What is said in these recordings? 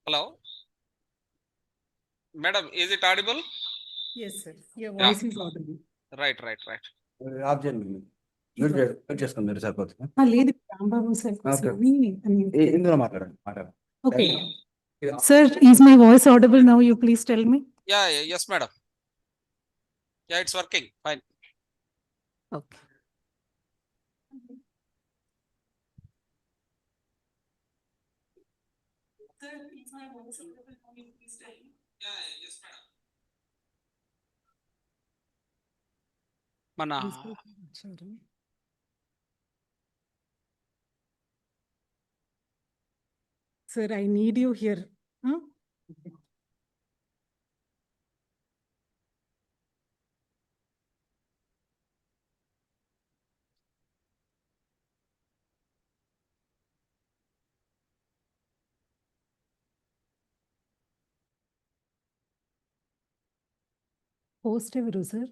Hello, madam, is it audible? Yes, sir. Your Yeah, voice is audible. right. Of చేయండి mute చేసుకోండి మీరు సరిపోతుంది లేదు రాంబాబు సార్ Okay. ఇందులో మాట్లాడండి Okay. Sir, is my voice audible now? You please tell me. Yeah, yes, madam. Yeah, it's working. Fine. Okay. Sir, is my voice audible now? You please tell me. Yeah, yes, madam. మన Sorry. Sir, I need you here. Huh? Host ఎవరు sir?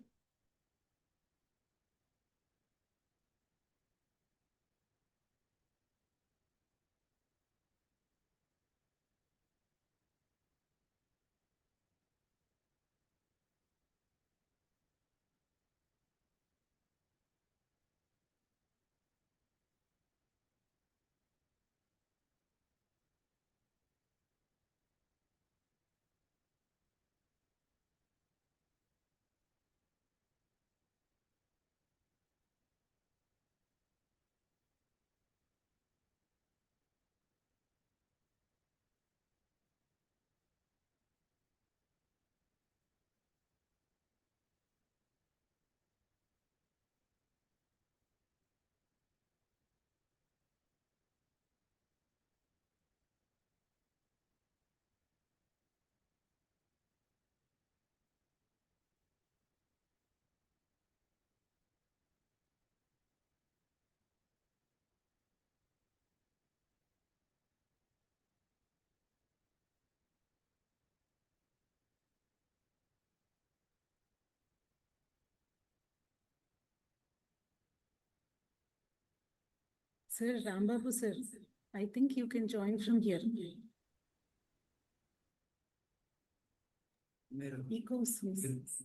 Sir, Rambabu sir, I think you can join from here. Ecos, yes.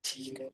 ठीक है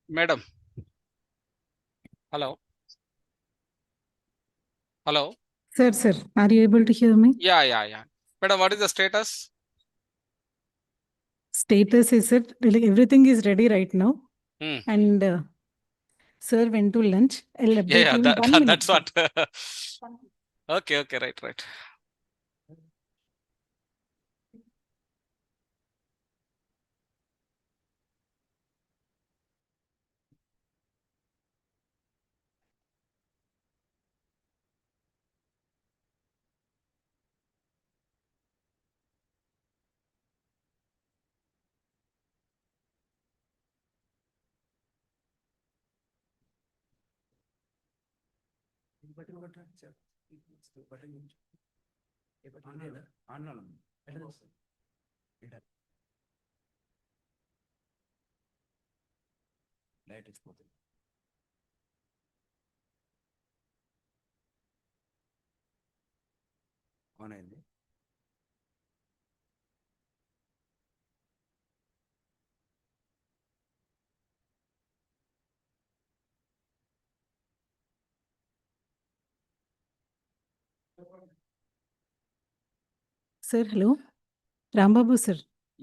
Madam. Hello. Hello. Sir, are you able to hear me? Yeah. Madam, what is the status? Status is it, really everything is ready right now. Hmm. And sir went to lunch. I'll update Yeah, you in 1 minute. that's what. Okay, right. Light is పోతుంది. On అయింది. Sir, hello. Rambabu, sir.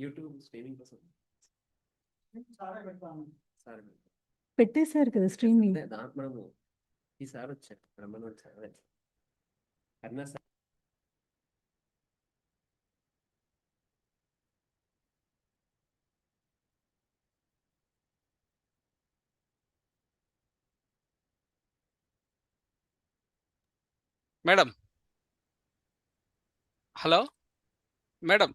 YouTube streaming కోసం sir పెట్టేశారు కదా streaming. దాంట్లో మనము ఈసారి వచ్చారు రమ్మని వచ్చారు అన్నా sir. Madam. Hello. Madam.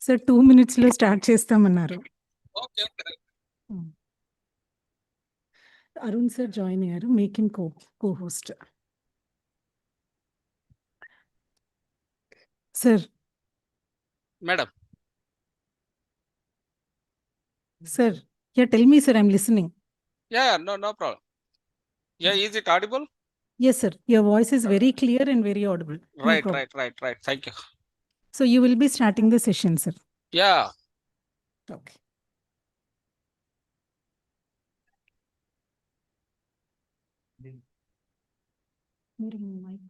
Sir 2 minutes లో స్టార్ట్ చేస్తామన్నారు. Okay, right. Arun sir join అయ్యారు. Make him co-host. Sir, Madam. Sir, tell me, sir, I'm listening. Yeah, no problem. Yeah, is it audible? Yes, sir. Your voice is very clear and very audible. No Right. problem. Thank you. So you will be starting the session, sir. Yeah. Okay. Mic.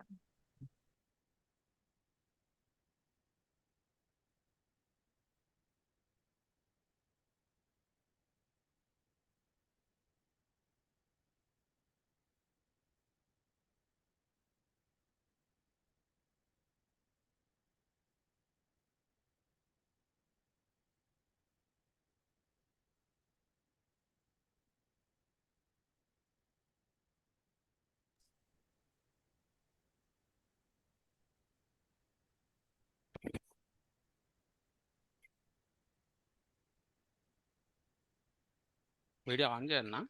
Video on చేయన్నా?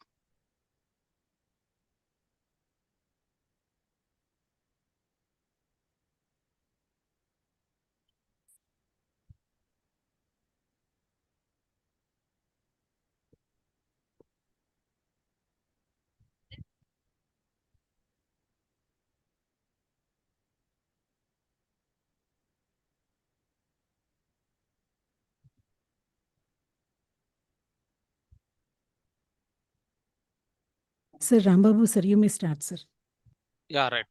Sir, Rambabu, sir, you may start, sir. Yeah, right.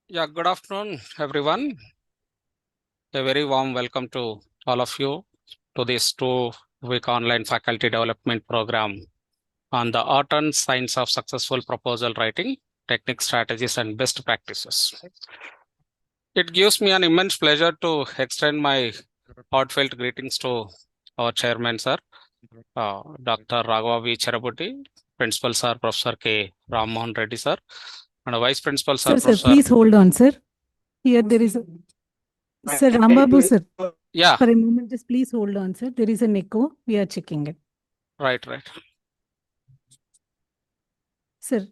Yeah, good afternoon, everyone. A very warm welcome to all of you to this 2-week online faculty development program on the art and science of successful proposal writing, techniques, strategies, and best practices. It gives me an immense pleasure to extend my heartfelt greetings to our chairman, sir, Dr. Raghava V. Cherabuti, Principal, sir, Professor K. Ram Mohan Reddy, sir, and Vice Principal, sir, Sir, Professor. please hold on, sir. Here there is a... Sir, Rambabu, sir. Yeah. For a moment, just please hold on, sir. There is an echo. We are checking it. Right. Sir.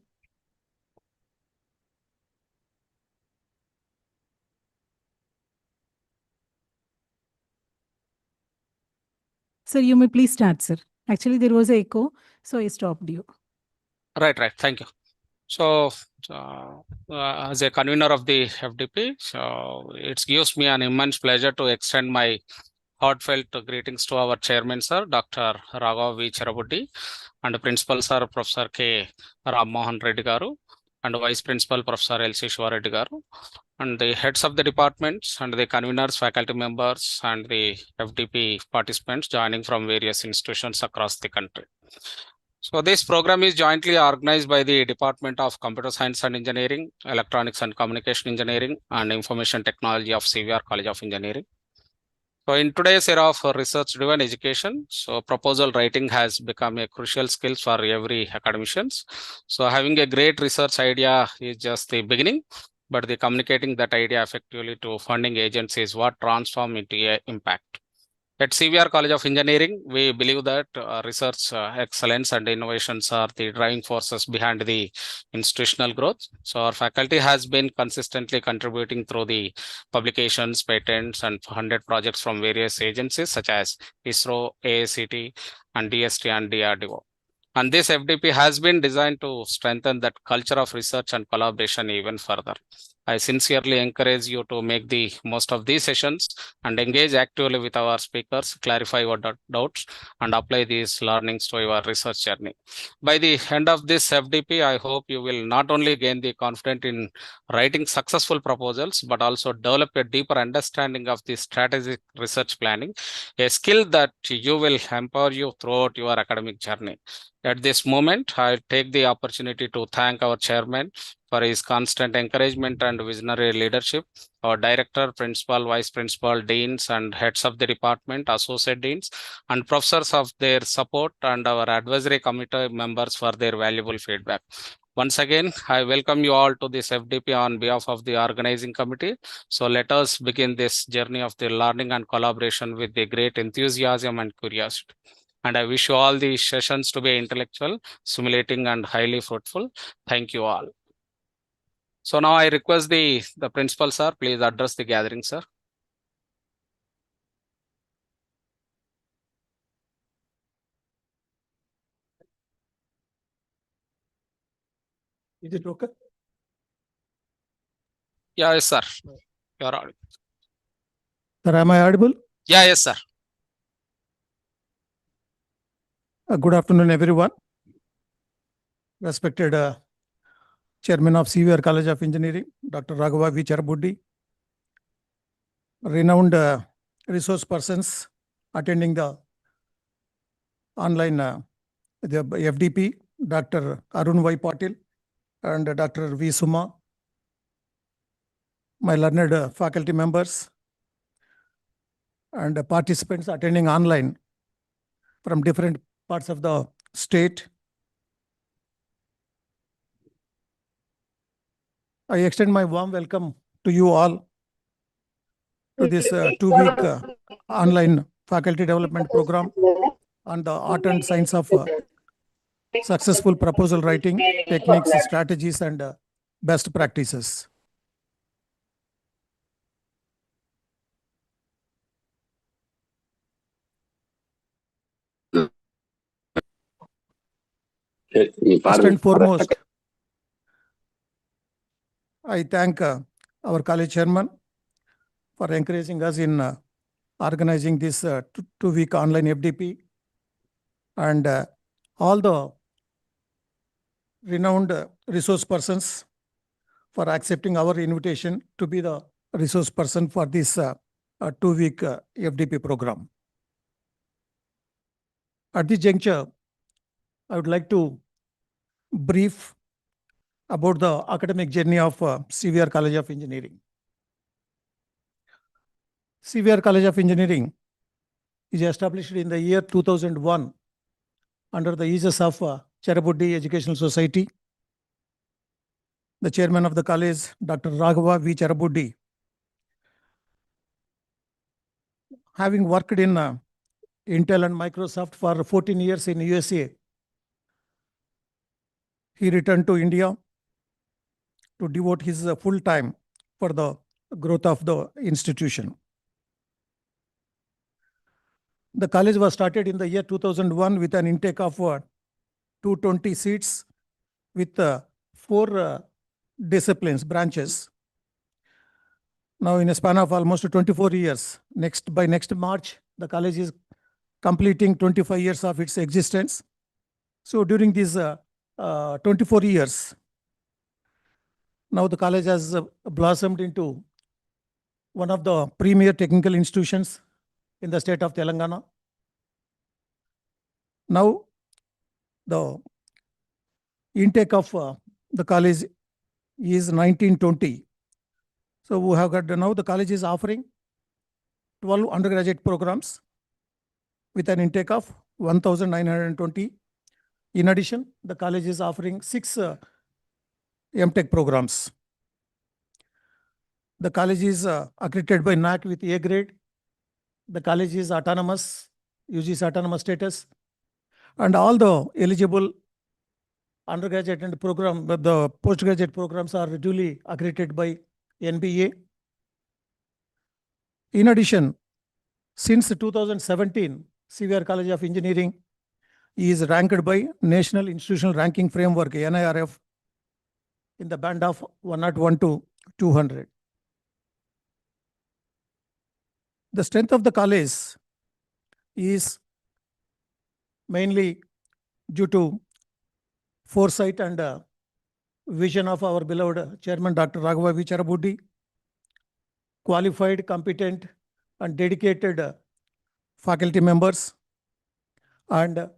Sir, you may please start, sir. Actually, there was an echo, so I stopped you. Right. Thank you. So, uh, as a convener of the FDP, so it gives me an immense pleasure to extend my heartfelt greetings to our chairman, sir, Dr. Raghav V. Cherabuddi, and principal, sir, Professor K. Ram Mohan Reddy Garu, and vice principal, Professor L.C. Shivareddy Garu, and the heads of the departments, and the conveners, faculty members, and the FDP participants joining from various institutions across the country. So this program is jointly organized by the Department of Computer Science and Engineering, Electronics and Communication Engineering, and Information Technology of CVR College of Engineering. So in today's era of research-driven education, so proposal writing has become a crucial skill for every academicians. So having a great research idea is just the beginning, but the communicating that idea effectively to funding agencies is what transform into a impact. At CVR College of Engineering, we believe that research excellence and innovations are the driving forces behind the institutional growth. So our faculty has been consistently contributing through the publications, patents, and funded projects from various agencies such as ISRO, AACT, and DST and DRDO. And this FDP has been designed to strengthen that culture of research and collaboration even further. I sincerely encourage you to make the most of these sessions and engage actively with our speakers, clarify your doubts, and apply these learnings to your research journey. By the end of this FDP, I hope you will not only gain the confidence in writing successful proposals, but also develop a deeper understanding of the strategic research planning, a skill that you will empower you throughout your academic journey. At this moment, I take the opportunity to thank our chairman for his constant encouragement and visionary leadership, our director, principal, vice principal, deans, and heads of the department, associate deans, and professors of their support, and our advisory committee members for their valuable feedback. Once again, I welcome you all to this FDP on behalf of the organizing committee. So let us begin this journey of the learning and collaboration with the great enthusiasm and curiosity. And I wish you all the sessions to be intellectual, stimulating, and highly fruitful. Thank you all. So now I request the principal, sir, please address the gathering, sir. Is it okay? Yeah, yes, sir. You're audible. Sir, am I audible? Yeah, yes, sir. Good afternoon, everyone. Respected Chairman of CVR College of Engineering, Dr. Raghava V. Cherabuddi, renowned resource persons attending the online the FDP, Dr. Arun Y. Patil and Dr. V. Suma, my learned faculty members and participants attending online from different parts of the state. I extend my warm welcome to you all to this 2-week online faculty development program on the art and science of successful proposal writing, techniques, strategies, and best practices. First and foremost, I thank our college chairman for encouraging us in organizing this 2-week online FDP, and all the renowned resource persons for accepting our invitation to be the resource person for this 2-week FDP program. At this juncture, I would like to brief about the academic journey of CVR College of Engineering. CVR College of Engineering is established in the year 2001 under the aegis of Cherabuddi Educational Society. The chairman of the college, Dr. Raghava V. Cherabuddi, having worked in Intel and Microsoft for 14 years in USA, he returned to India to devote his full time for the growth of the institution. The college was started in the year 2001 with an intake of 220 seats with 4 disciplines, branches. Now, in a span of almost 24 years, by next March, the college is completing 25 years of its existence. So during these 24 years, now the college has blossomed into one of the premier technical institutions in the state of Telangana. Now, the intake of the college is 1920. So we have got now the college is offering 12 undergraduate programs with an intake of 1,920. In addition, the college is offering 6 MTech programs. The college is accredited by NAAC with A grade. The college is autonomous, UGC autonomous status, and all the eligible undergraduate and the postgraduate programs are duly accredited by NBA. In addition, since 2017, CVR College of Engineering is ranked by National Institutional Ranking Framework, NIRF, in the band of 101 to 200. The strength of the college is mainly due to foresight and vision of our beloved Chairman Dr. Raghava Vicharabuddhi, qualified, competent, and dedicated faculty members, and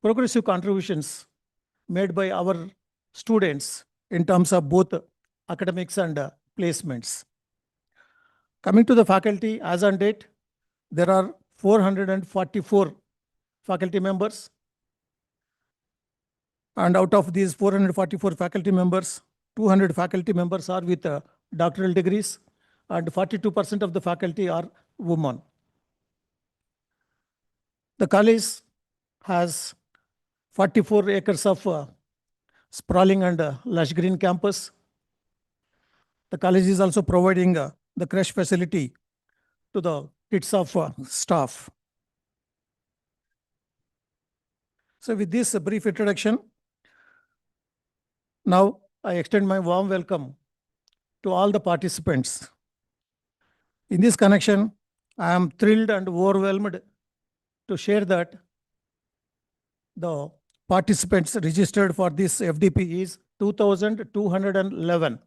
progressive contributions made by our students in terms of both academics and placements. Coming to the faculty, as on date, there are 444 faculty members. And out of these 444 faculty members, 200 faculty members are with doctoral degrees, and 42% of the faculty are women. The college has 44 acres of sprawling and lush green campus. The college is also providing the creche facility to the kids of staff. So with this brief introduction, now I extend my warm welcome to all the participants. In this connection, I am thrilled and overwhelmed to share that the participants registered for this FDP is 2,211,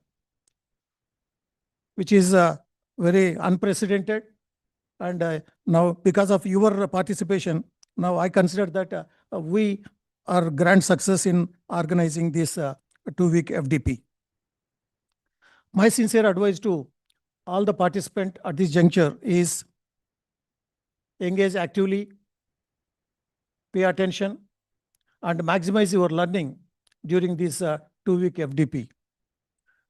which is very unprecedented. And now, because of your participation, now I consider that we are grand success in organizing this 2-week FDP. My sincere advice to all the participants at this juncture is engage actively, pay attention, and maximize your learning during this 2-week FDP.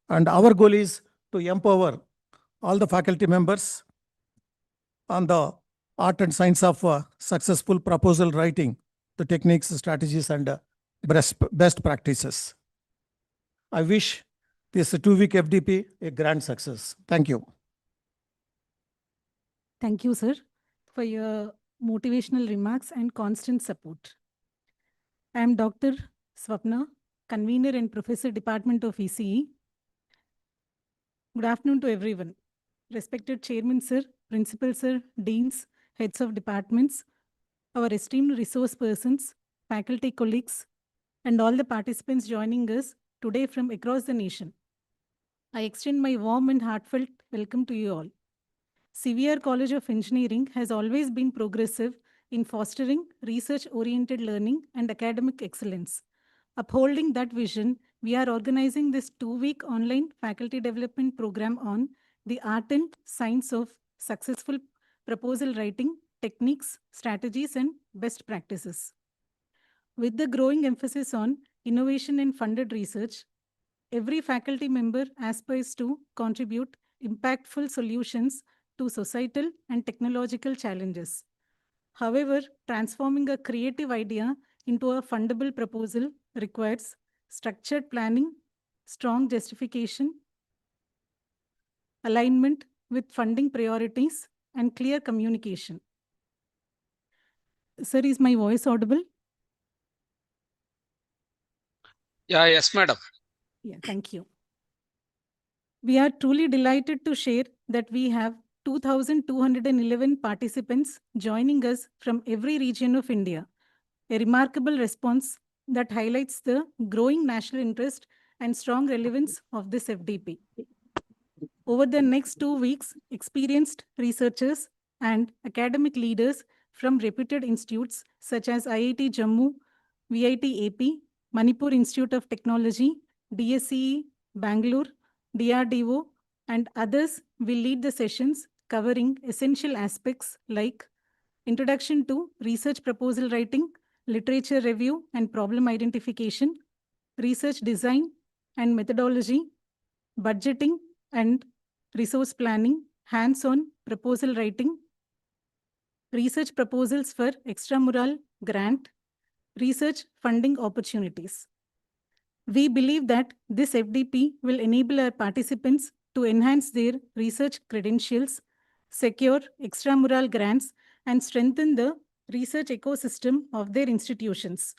And our goal is to empower all the faculty members on the art and science of successful proposal writing, the techniques, strategies, and best practices. I wish this 2-week FDP a grand success. Thank you. Thank you, sir, for your motivational remarks and constant support. I am Dr. Swapna, convener and professor, Department of ECE. Good afternoon to everyone. Respected Chairman, sir, Principal, sir, Deans, heads of departments, our esteemed resource persons, faculty colleagues, and all the participants joining us today from across the nation. I extend my warm and heartfelt welcome to you all. CVR College of Engineering has always been progressive in fostering research-oriented learning and academic excellence. Upholding that vision, we are organizing this 2-week online faculty development program on the art and science of successful proposal writing, techniques, strategies, and best practices. With the growing emphasis on innovation and funded research, every faculty member aspires to contribute impactful solutions to societal and technological challenges. However, transforming a creative idea into a fundable proposal requires structured planning, strong justification, alignment with funding priorities, and clear communication. Sir, is my voice audible? Yeah, yes, madam. Yeah, thank you. We are truly delighted to share that we have 2,211 participants joining us from every region of India, a remarkable response that highlights the growing national interest and strong relevance of this FDP. Over the next 2 weeks, experienced researchers and academic leaders from reputed institutes such as IIT Jammu, VIT AP, Manipur Institute of Technology, DSCE, Bangalore, DRDO, and others will lead the sessions covering essential aspects like introduction to research proposal writing, literature review and problem identification, research design and methodology, budgeting and resource planning, hands-on proposal writing, research proposals for extramural grant, research funding opportunities. We believe that this FDP will enable our participants to enhance their research credentials, secure extramural grants, and strengthen the research ecosystem of their institutions.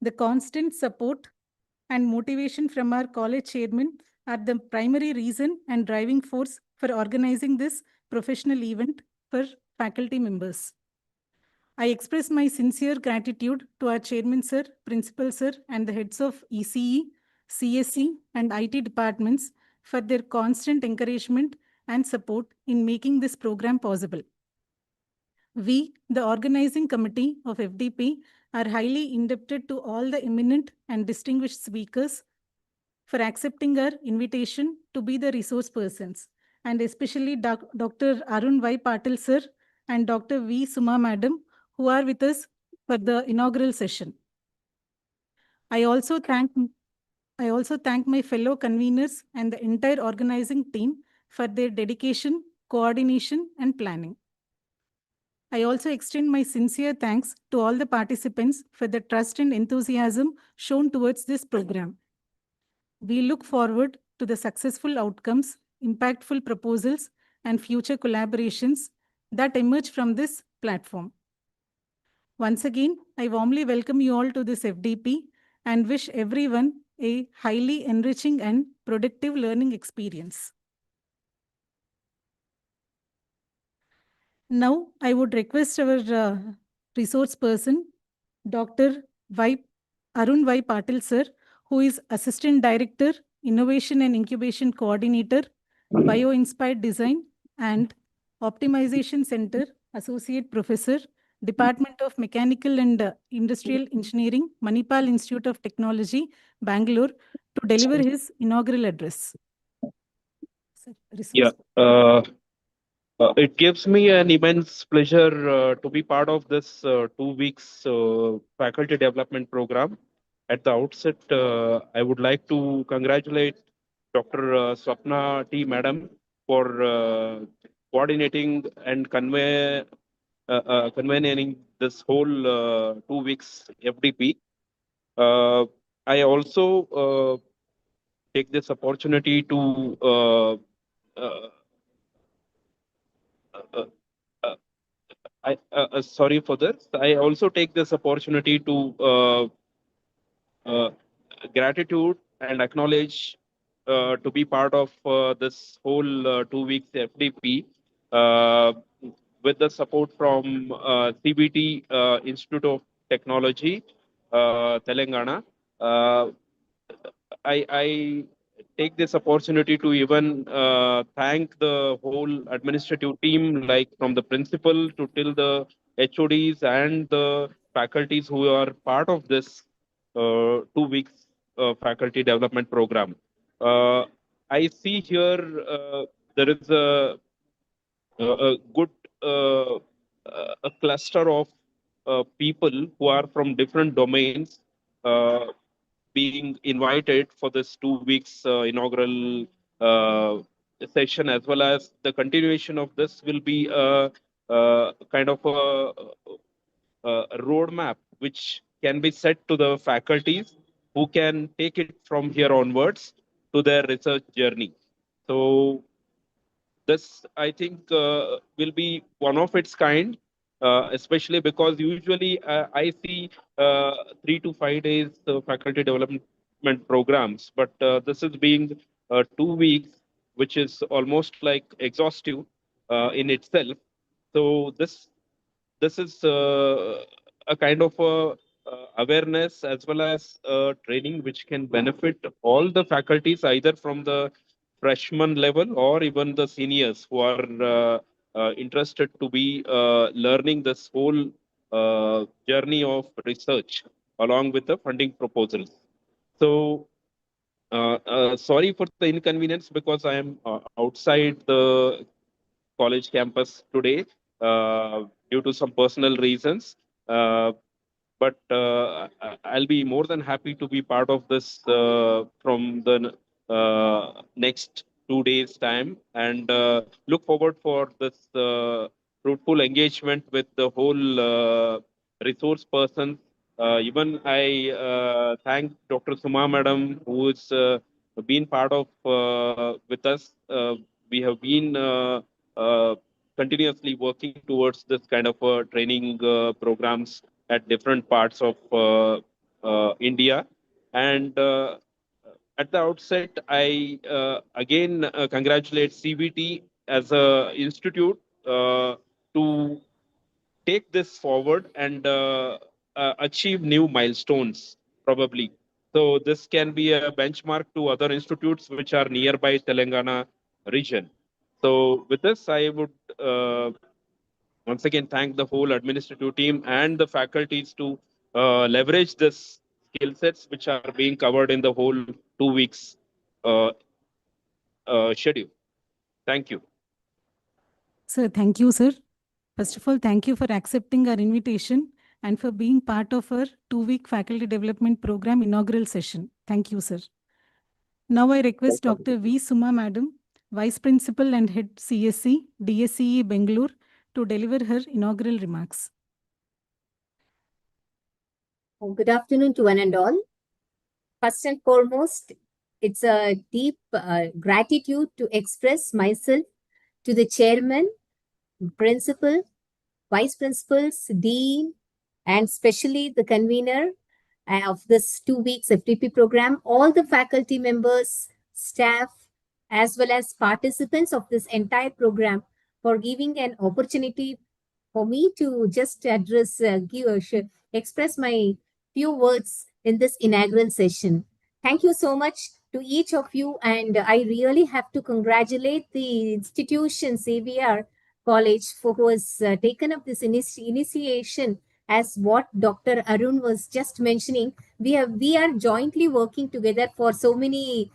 The constant support and motivation from our college chairman are the primary reason and driving force for organizing this professional event for faculty members. I express my sincere gratitude to our chairman sir, principal sir, and the heads of ECE, CSE, and IT departments for their constant encouragement and support in making this program possible. We, the organizing committee of FDP, are highly indebted to all the eminent and distinguished speakers for accepting our invitation to be the resource persons, and especially Dr. Arun Y. Patil sir and Dr. V. Suma madam, who are with us for the inaugural session. I also thank my fellow conveners and the entire organizing team for their dedication, coordination, and planning. I also extend my sincere thanks to all the participants for the trust and enthusiasm shown towards this program. We look forward to the successful outcomes, impactful proposals, and future collaborations that emerge from this platform. Once again, I warmly welcome you all to this FDP and wish everyone a highly enriching and productive learning experience. Now, I would request our resource person, Dr. Arun Y. Patil sir, who is Assistant Director, Innovation and Incubation Coordinator, Bio-Inspired Design and Optimization Center, Associate Professor, Department of Mechanical and Industrial Engineering, Manipal Institute of Technology, Bangalore, to deliver his inaugural address. Sir, Yeah, it gives me an immense pleasure to be part of this 2 weeks faculty development program. At the outset, I would like to congratulate Dr. Swapna T. Madam for coordinating and convening this whole 2 weeks FDP. I also take this opportunity to sorry for this. I also take this opportunity to gratitude and acknowledge to be part of this whole 2 weeks FDP with the support from CBT Institute of Technology, Telangana. I take this opportunity to even thank the whole administrative team, like from the principal to till the HODs and the faculties who are part of this 2 weeks faculty development program. I see here there is a good a cluster of people who are from different domains being invited for this 2 weeks inaugural session, as well as the continuation of this will be a kind of a roadmap which can be set to the faculties who can take it from here onwards to their research journey. So this, I think, will be one of its kind, especially because usually I see 3 to 5 days faculty development development programs, but this is being 2 weeks, which is almost like exhaustive in itself. So this is a kind of awareness as well as training which can benefit all the faculties, either from the freshman level or even the seniors who are interested to be learning this whole journey of research along with the funding proposals. So sorry for the inconvenience because I am outside the college campus today due to some personal reasons. But I'll be more than happy to be part of this from the next 2 days' time, and look forward for this fruitful engagement with the whole resource person. Even I thank Dr. Suma Madam, who's been part of with us. We have been continuously working towards this kind of training programs at different parts of India. And at the outset, I again congratulate CVT as a institute to take this forward and achieve new milestones, probably. So this can be a benchmark to other institutes which are nearby Telangana region. So with this, I would once again thank the whole administrative team and the faculties to leverage this skill sets which are being covered in the whole 2 weeks uh, schedule. Thank you. Sir, thank you, sir. First of all, thank you for accepting our invitation and for being part of our 2-week faculty development program inaugural session. Thank you, sir. Now I request Dr. V. Suma Madam, Vice Principal and Head CSC, DSCE Bangalore, to deliver her inaugural remarks. Good afternoon to one and all. First and foremost, it's a deep gratitude to express myself to the chairman, principal, vice principals, dean, and especially the convener of this 2 weeks FTP program, all the faculty members, staff, as well as participants of this entire program for giving an opportunity for me to just address, express my few words in this inaugural session. Thank you so much to each of you, and I really have to congratulate the institution, CVR College, for who has taken up this initiation. As what Dr. Arun was just mentioning, we are jointly working together for so many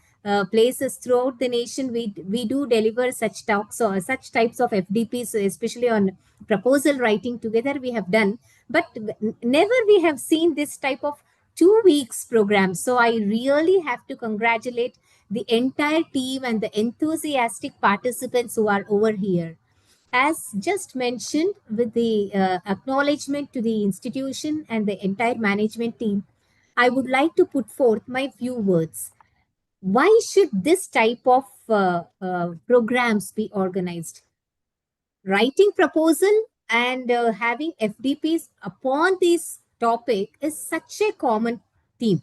places throughout the nation. We do deliver such talks or such types of FDPs, especially on proposal writing. Together we have done, but never we have seen this type of 2 weeks program. So I really have to congratulate the entire team and the enthusiastic participants who are over here. As just mentioned, with the acknowledgement to the institution and the entire management team, I would like to put forth my few words. Why should this type of programs be organized? Writing proposal and having FDPs upon this topic is such a common theme.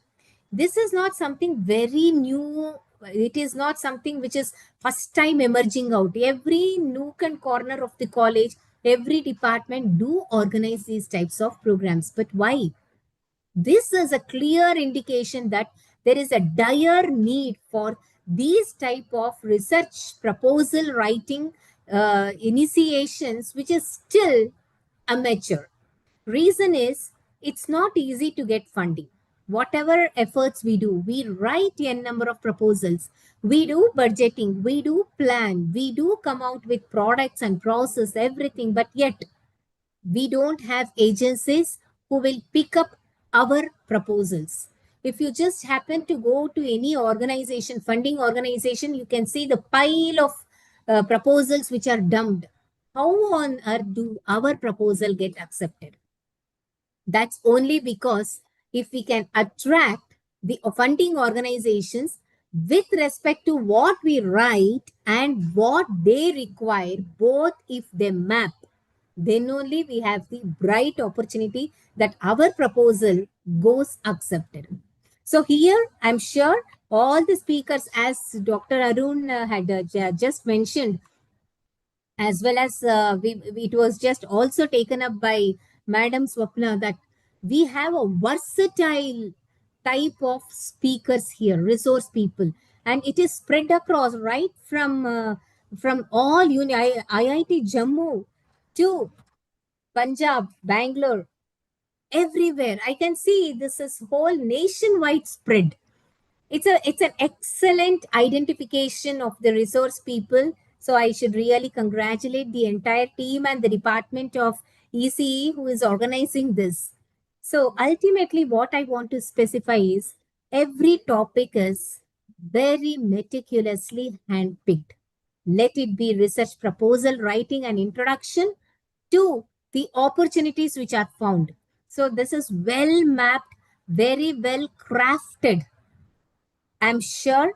This is not something very new. It is not something which is first time emerging out. Every nook and corner of the college, every department do organize these types of programs. But why? This is a clear indication that there is a dire need for these type of research proposal writing initiations, which is still amateur. Reason is, it's not easy to get funding. Whatever efforts we do, we write a number of proposals, we do budgeting, we do plan, we do come out with products and process, everything, but yet we don't have agencies who will pick up our proposals. If you just happen to go to any organization, funding organization, you can see the pile of proposals which are dumped. How on earth do our proposal get accepted? That's only because if we can attract the funding organizations with respect to what we write and what they require, both if they map, then only we have the bright opportunity that our proposal goes accepted. So here, I'm sure all the speakers, as Dr. Arun had just mentioned, as well as it was just also taken up by Madam Swapna, that we have a versatile type of speakers here, resource people, and it is spread across right from all IIT Jammu to Punjab, Bangalore, everywhere. I can see this is whole nationwide spread. It's an excellent identification of the resource people. So I should really congratulate the entire team and the department of ECE who is organizing this. So ultimately, what I want to specify is every topic is very meticulously handpicked. Let it be research proposal writing and introduction to the opportunities which are found. So this is well mapped, very well crafted. I'm sure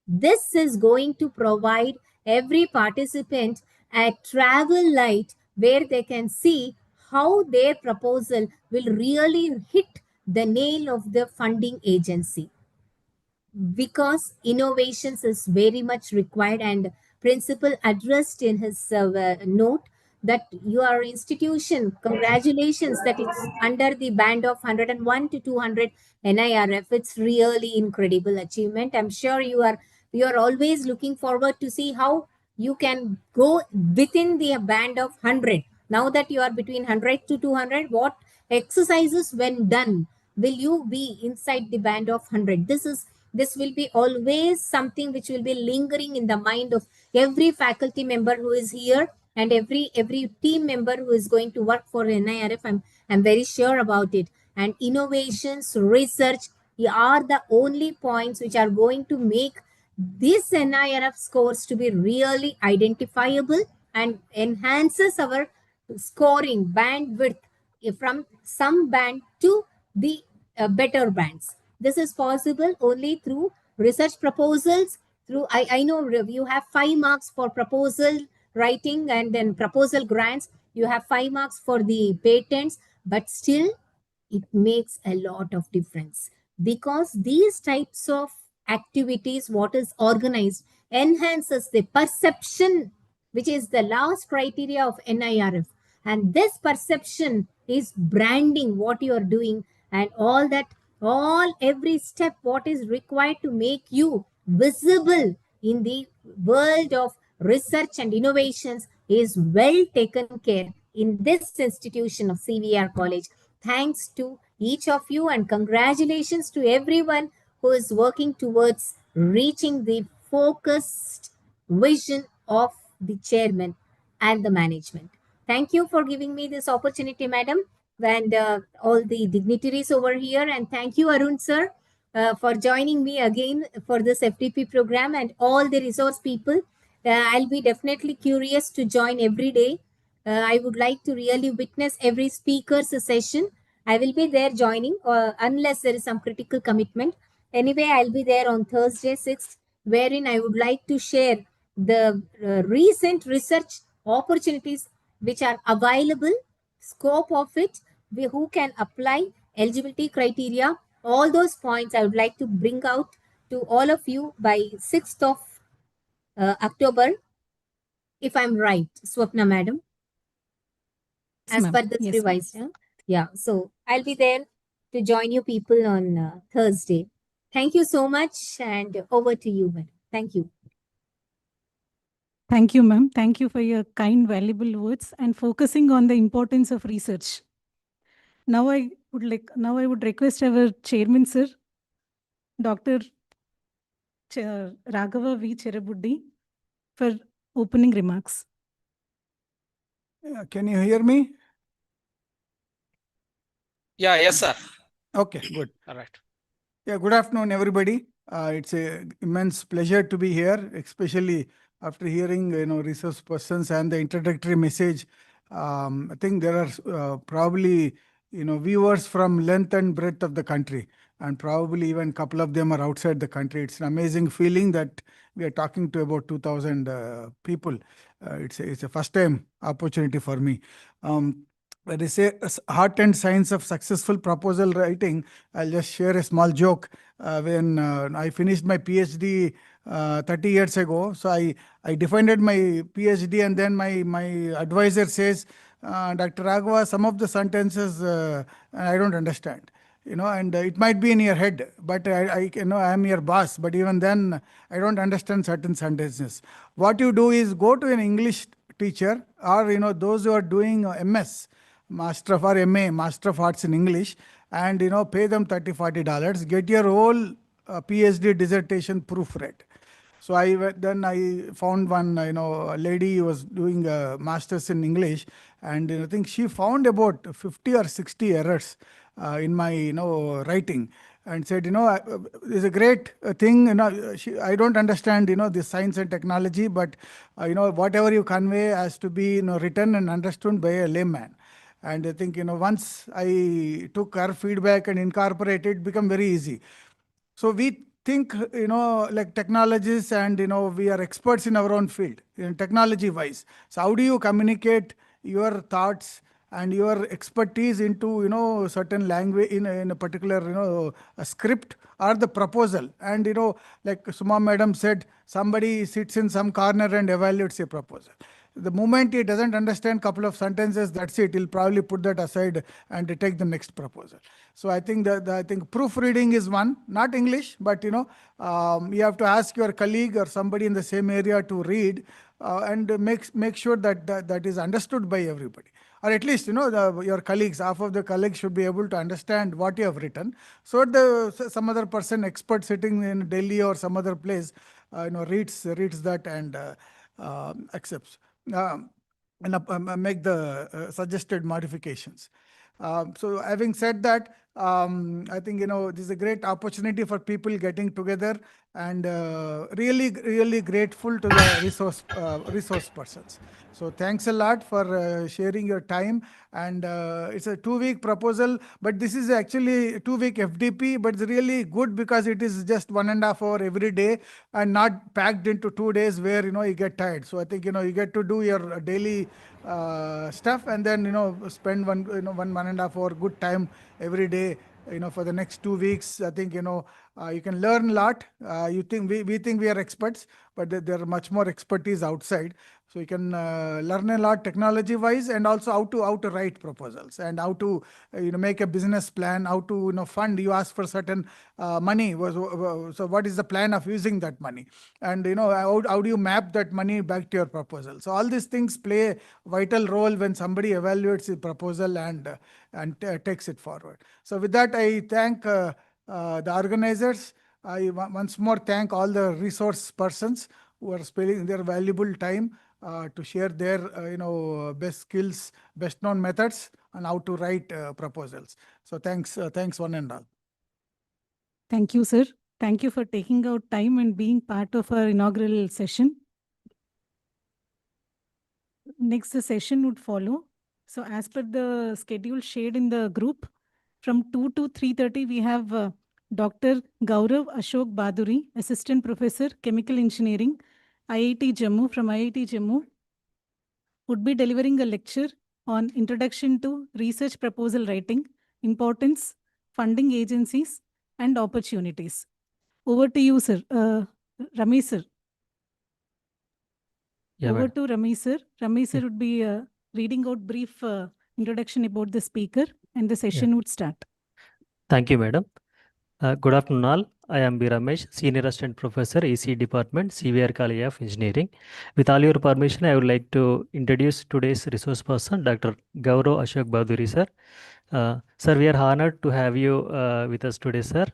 this is going to provide every participant a travel light where they can see how their proposal will really hit the nail of the funding agency, because innovations is very much required, and principal addressed in his note that your institution, congratulations, that it's under the band of 101 to 200 NIRF. It's really incredible achievement. I'm sure you are always looking forward to see how you can go within the band of 100. Now that you are between 100 to 200, what exercises when done will you be inside the band of 100? This will be always something which will be lingering in the mind of every faculty member who is here, and every team member who is going to work for NIRF. I'm very sure about it. And innovations, research are the only points which are going to make this NIRF scores to be really identifiable and enhances our scoring bandwidth from some band to the better bands. This is possible only through research proposals. I know you have 5 marks for proposal writing and then proposal grants. You have 5 marks for the patents, but still it makes a lot of difference, because these types of activities, what is organized, enhances the perception, which is the last criteria of NIRF. And this perception is branding what you are doing, and all that, every step what is required to make you visible in the world of research and innovations is well taken care in this institution of CVR College. Thanks to each of you, and congratulations to everyone who is working towards reaching the focused vision of the chairman and the management. Thank you for giving me this opportunity, madam, and all the dignitaries over here. And thank you, Arun sir, for joining me again for this FTP program, and all the resource people. I'll be definitely curious to join every day. I would like to really witness every speaker's session. I will be there joining, unless there is some critical commitment. Anyway, I'll be there on Thursday 6th, wherein I would like to share the recent research opportunities which are available, scope of it, who can apply, eligibility criteria, all those points I would like to bring out to all of you by 6th of October, if I'm right, Swapna madam, Yes, as ma'am. per this Yes, ma'am. revised. Yeah, so I'll be there to join you people on Thursday. Thank you so much, and over to you, madam. Thank you. Thank you, ma'am. Thank you for your kind, valuable words and focusing on the importance of research. Now I would request our chairman, sir, Dr. Raghava V. Cherabuddi, for opening remarks. Can you hear me? Yeah, yes, sir. Okay, good. All right. Yeah, good afternoon, everybody. It's an immense pleasure to be here, especially after hearing, resource persons and the introductory message. I think there are probably, viewers from length and breadth of the country, and probably even a couple of them are outside the country. It's an amazing feeling that we are talking to about 2,000 people. It's a first time opportunity for me. when they say art and science of successful proposal writing, I'll just share a small joke. When I finished my PhD 30 years ago, so I defended my PhD, and then my advisor says, Dr. Raghava, some of the sentences I don't understand. And it might be in your head, but I am your boss, but even then I don't understand certain sentences. What you do is go to an English teacher, or those who are doing MS, Master of or MA, Master of Arts in English, and pay them $30-40, get your whole PhD dissertation proofread. So then I found one lady who was doing a master's in English, and I think she found about 50 or 60 errors in my writing, and said, it's a great thing. I don't understand the science and technology, but whatever you convey has to be written and understood by a layman. And I think once I took her feedback and incorporated, it become very easy. So we think, like technologists, and, we are experts in our own field, technology wise. So how do you communicate your thoughts and your expertise into, certain language in a particular, a script or the proposal? And, like Suma madam said, somebody sits in some corner and evaluates a proposal. The moment he doesn't understand couple of sentences, that's it. He'll probably put that aside and take the next proposal. So I think I think proofreading is one, not English, but you have to ask your colleague or somebody in the same area to read and make sure that is understood by everybody. Or at least, your colleagues, half of the colleagues should be able to understand what you have written. So some other person, expert sitting in Delhi or some other place, reads that and accepts. And make the suggested modifications. So having said that, I think this is a great opportunity for people getting together, and really, really grateful to the resource persons. So thanks a lot for sharing your time. And it's a 2-week proposal, but this is actually a 2-week FDP, but it's really good because it is just 1.5 hour every day and not packed into 2 days where you get tired. So I think you get to do your daily stuff, and then spend 1.5 hour good time every day for the next 2 weeks. I think you can learn a lot. We think we are experts, but there are much more expertise outside. So you can learn a lot technology wise, and also how to write proposals, and how to make a business plan, how to fund. You ask for certain money, so what is the plan of using that money, and how do you map that money back to your proposal? So all these things play a vital role when somebody evaluates the proposal and takes it forward. So with that, I thank the organizers. I once more thank all the resource persons who are spending their valuable time to share their best skills, best known methods, and how to write proposals. So thanks one and all. Thank you, sir. Thank you for taking out time and being part of our inaugural session. Next, the session would follow. So as per the schedule shared in the group, from 2 to 3:30, we have Dr. Gaurav Ashok Baduri, Assistant Professor, Chemical Engineering, IIT Jammu, from IIT Jammu, would be delivering a lecture on Introduction to Research Proposal Writing, Importance, Funding Agencies, and Opportunities. Over to you, sir. Ramesh, sir. Yeah, Over madam. to Ramesh, sir. Ramesh, sir would be reading out brief introduction about the speaker, and the session would start. Thank you, madam. Good afternoon, all. I am B. Ramesh, Senior Assistant Professor, EC Department, CVR College of Engineering. With all your permission, I would like to introduce today's resource person, Dr. Gaurav Ashok Baduri, sir. Sir, we are honored to have you with us today, sir.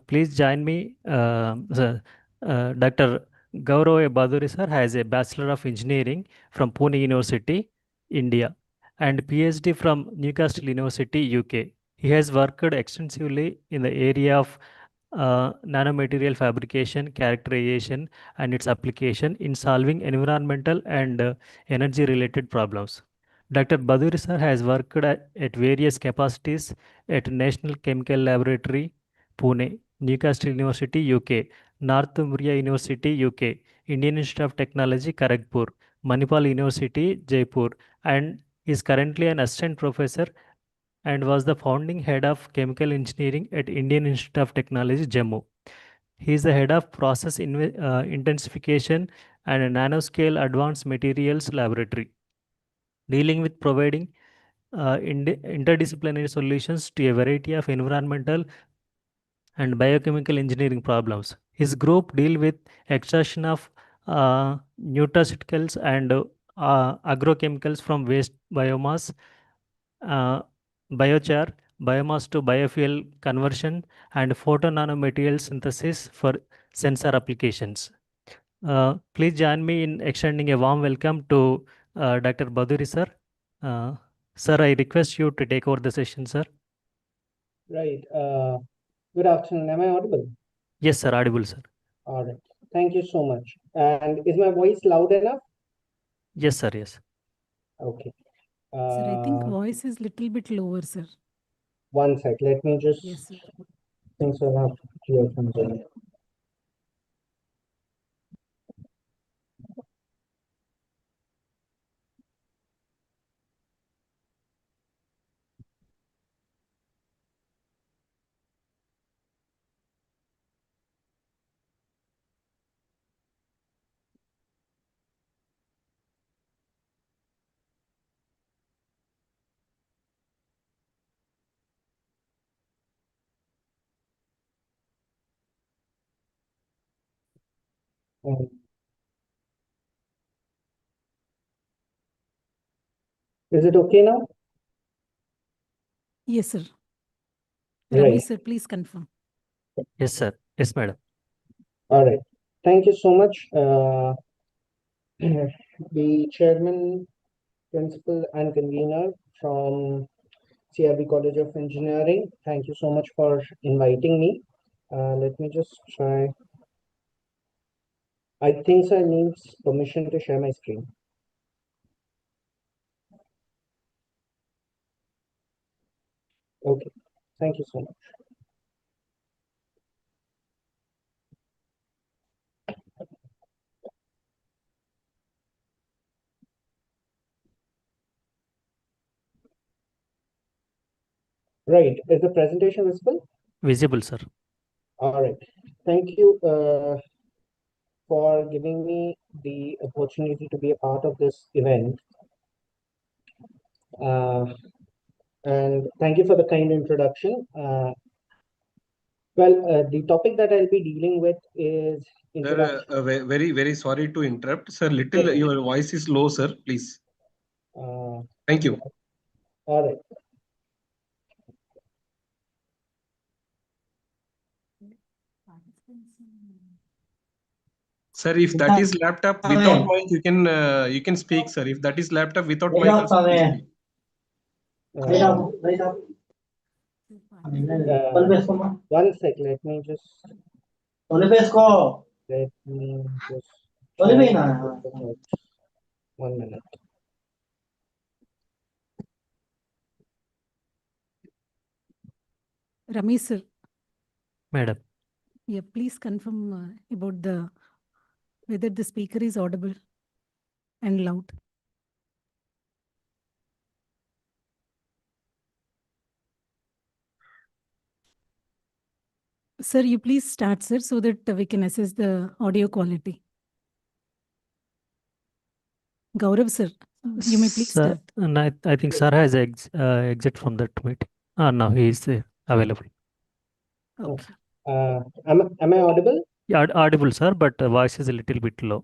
Please join me. Sir, Dr. Gaurav Baduri, sir, has a Bachelor of Engineering from Pune University, India, and PhD from Newcastle University, UK. He has worked extensively in the area of nanomaterial fabrication, characterization, and its application in solving environmental and energy-related problems. Dr. Baduri sir has worked at various capacities at National Chemical Laboratory, Pune, Newcastle University, UK, Northumbria University, UK, Indian Institute of Technology, Kharagpur, Manipal University, Jaipur, and He is currently an assistant professor and was the founding head of chemical engineering at Indian Institute of Technology, Jammu. He is the head of process intensification and a nanoscale advanced materials laboratory, dealing with providing interdisciplinary solutions to a variety of environmental and biochemical engineering problems. His group deal with extraction of nutraceuticals and agrochemicals from waste biomass, uh, biochar, biomass to biofuel conversion, and photonanomaterial synthesis for sensor applications. Please join me in extending a warm welcome to Dr. Baduri sir. Sir, I request you to take over the session, sir. Right. Good afternoon. Am I audible? Yes, sir, audible, sir. All right. Thank you so much. And is my voice loud enough? Yes, sir, yes. Okay. Sir, I think Uh, voice is little bit lower, sir. One sec. Let me just Yes, sir. things will have to clear from there. Um, Is it okay now? Yes, sir. Right. Ramesh, sir, please confirm. Yes, sir. Yes, madam. All right. Thank you so much. The chairman, principal, and convener from CRB College of Engineering. Thank you so much for inviting me. Let me just try. I think I need permission to share my screen. Okay. Thank you so much. Right. Is the presentation visible? Visible, sir. All right. Thank you for giving me the opportunity to be a part of this event. And thank you for the kind introduction. The topic that I'll be dealing with is Sir, very sorry to interrupt. Sir, little Okay. your voice is low, sir. Please. Uh, Thank you. all right. Sir, if that is laptop without mic, you can speak, sir. If that is laptop without mic, also please speak. One sec. Let me just. Let me just. One minute. Ramesh, sir, Madam. yeah, please confirm about whether the speaker is audible and loud. Sir, you please start, sir, so that we can assess the audio quality. Gaurav, sir, you may please Sir, start. and I think sir has exit from that meeting. Now he is available. Okay. Am I audible? Yeah, audible, sir, but voice is a little bit low.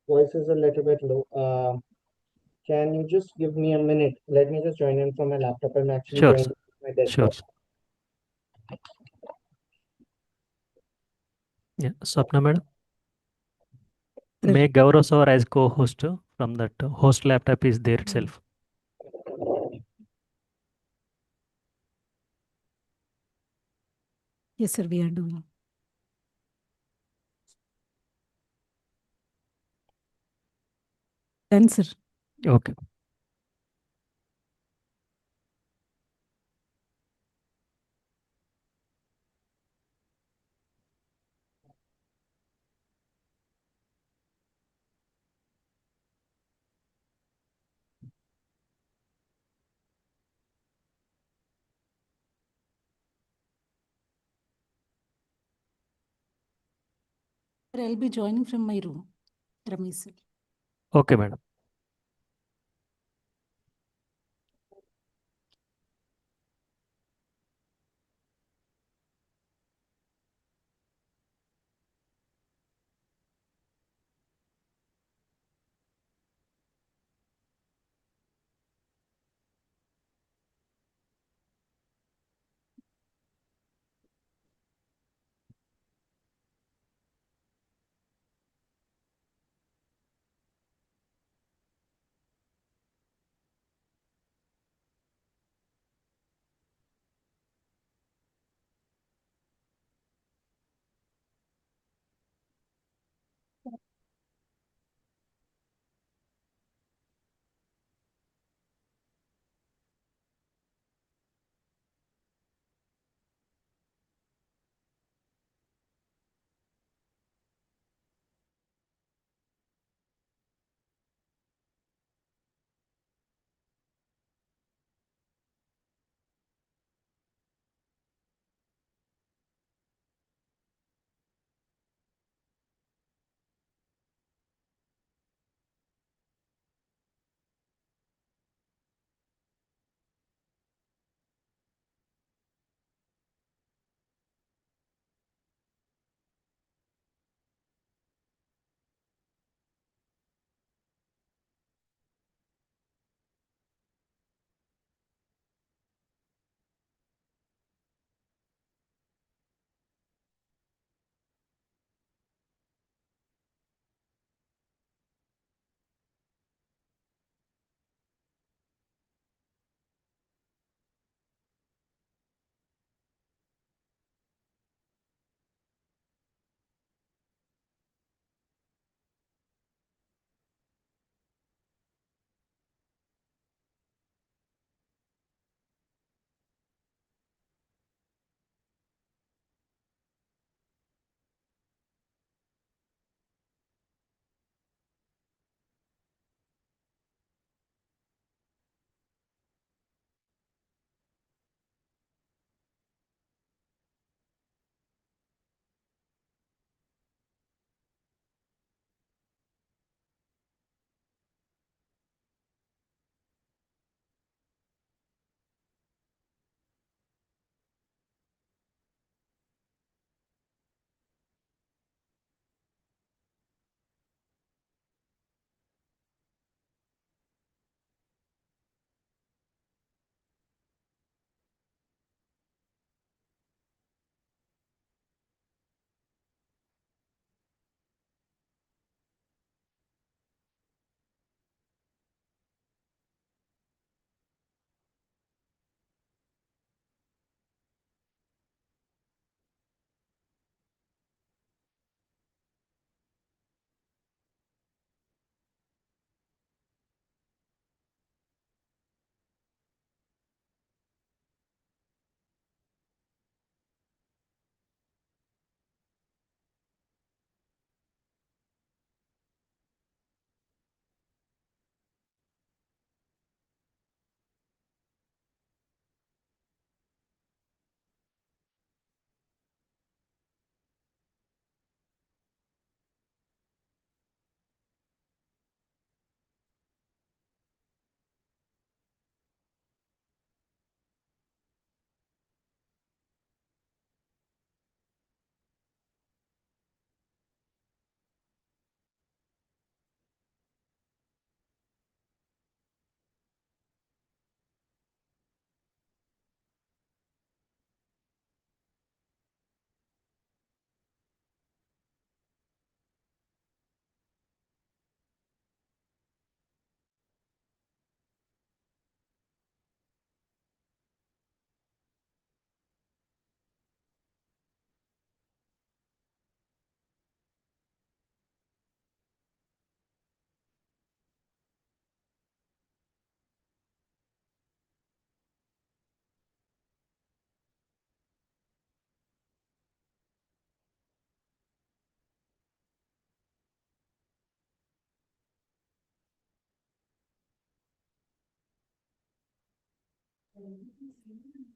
Voice is a little bit low. Can you just give me a minute? Let me just join in from my laptop. I'm actually Sure, joined sir. my desktop. Sure, sir. Yeah, Swapna, madam. Sir. Make Gaurav sir as co-host from that host laptop is there itself. Yes, sir, we are doing. Done, sir. Okay. Sir, I'll be joining from my room. Ramesh, sir. Okay, madam.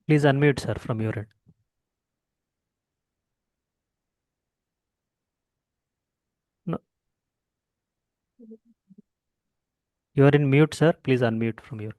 Please unmute, sir, from your end. You are in mute, sir. Please unmute from your.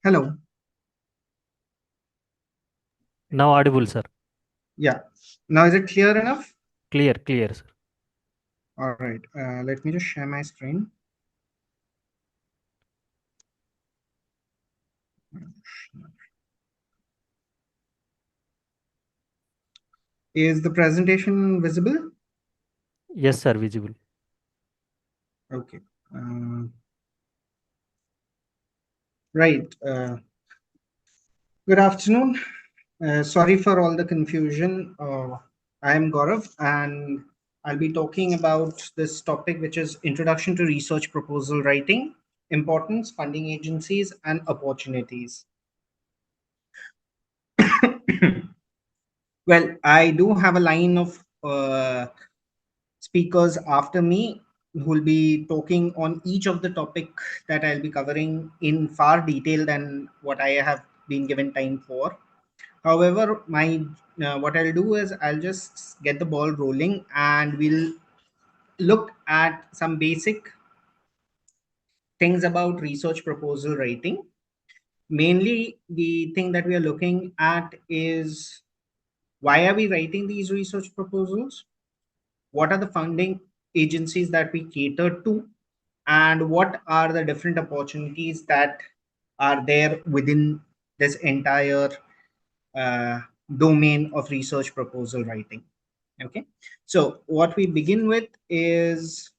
Hello. Now audible, sir. Yeah. Now is it clear enough? Clear, clear, sir. All right. Let me just share my screen. Is the presentation visible? Yes, sir. Visible. Okay. Right. Good afternoon. Sorry for all the confusion. I am Gaurav, and I'll be talking about this topic, which is Introduction to Research Proposal Writing, Importance, Funding Agencies, and Opportunities. Well, I do have a line of speakers after me who will be talking on each of the topic that I'll be covering in far detail than what I have been given time for. However, my what I'll do is I'll just get the ball rolling and we'll look at some basic things about research proposal writing. Mainly, the thing that we are looking at is why are we writing these research proposals? What are the funding agencies that we cater to? And what are the different opportunities that are there within this entire uh, domain of research proposal writing? Okay, so what we begin with is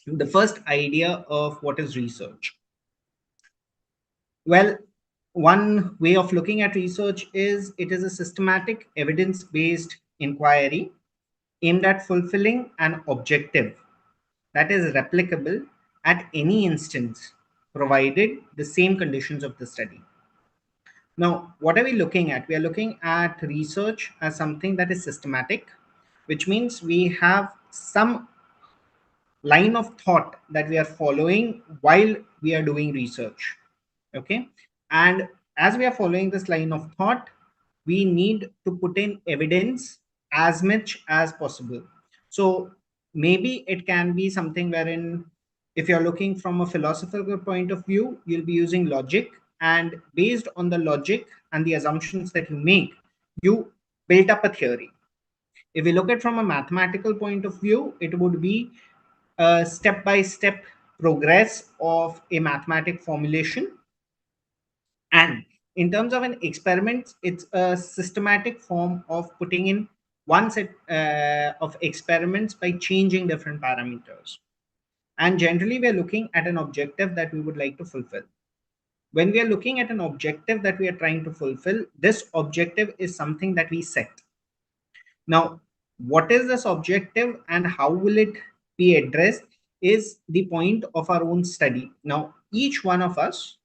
the first idea of what is research. Well, one way of looking at research is it is a systematic evidence-based inquiry aimed at fulfilling an objective that is replicable at any instance, provided the same conditions of the study. Now, what are we looking at? We are looking at research as something that is systematic, which means we have some line of thought that we are following while we are doing research. Okay. And as we are following this line of thought, we need to put in evidence as much as possible. So maybe it can be something wherein if you're looking from a philosophical point of view, you'll be using logic, and based on the logic and the assumptions that you make, you build up a theory. If we look at from a mathematical point of view, it would be a step-by-step progress of a mathematic formulation. And in terms of an experiment, it's a systematic form of putting in one set of experiments by changing different parameters. And generally, we're looking at an objective that we would like to fulfill. When we are looking at an objective that we are trying to fulfill, this objective is something that we set. Now, what is this objective and how will it be addressed is the point of our own study. Now, each one of us,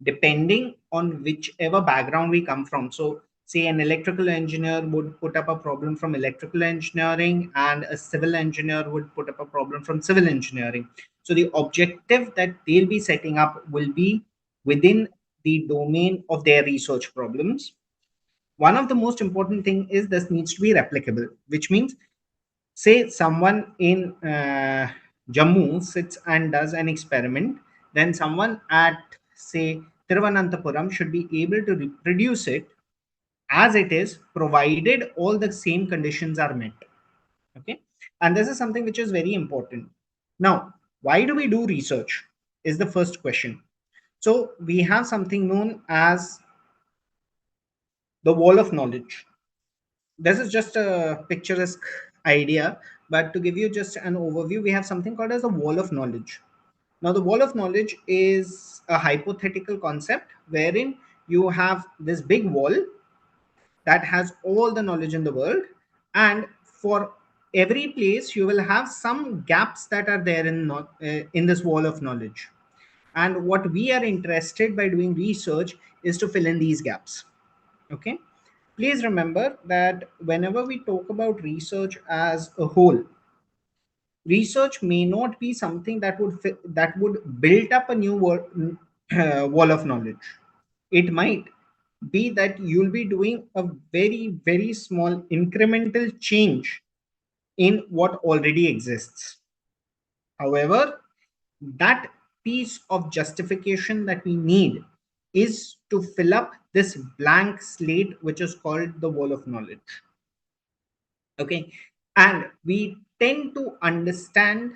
depending on whichever background we come from. So say an electrical engineer would put up a problem from electrical engineering, and a civil engineer would put up a problem from civil engineering. So the objective that they'll be setting up will be within the domain of their research problems. One of the most important thing is this needs to be replicable, which means say someone in Jammu sits and does an experiment, then someone at say Thiruvananthapuram should be able to reproduce it as it is, provided all the same conditions are met. Okay, and this is something which is very important. Now, why do we do research is the first question. So we have something known as the wall of knowledge. This is just a picturesque idea, but to give you just an overview, we have something called as the wall of knowledge. Now, the wall of knowledge is a hypothetical concept wherein you have this big wall that has all the knowledge in the world, and for every place you will have some gaps that are there in this wall of knowledge. And what we are interested by doing research is to fill in these gaps. Okay, please remember that whenever we talk about research as a whole, research may not be something that would build up a new wall of knowledge. It might be that you'll be doing a very small incremental change in what already exists. However, that piece of justification that we need is to fill up this blank slate, which is called the wall of knowledge. Okay, and we tend to understand,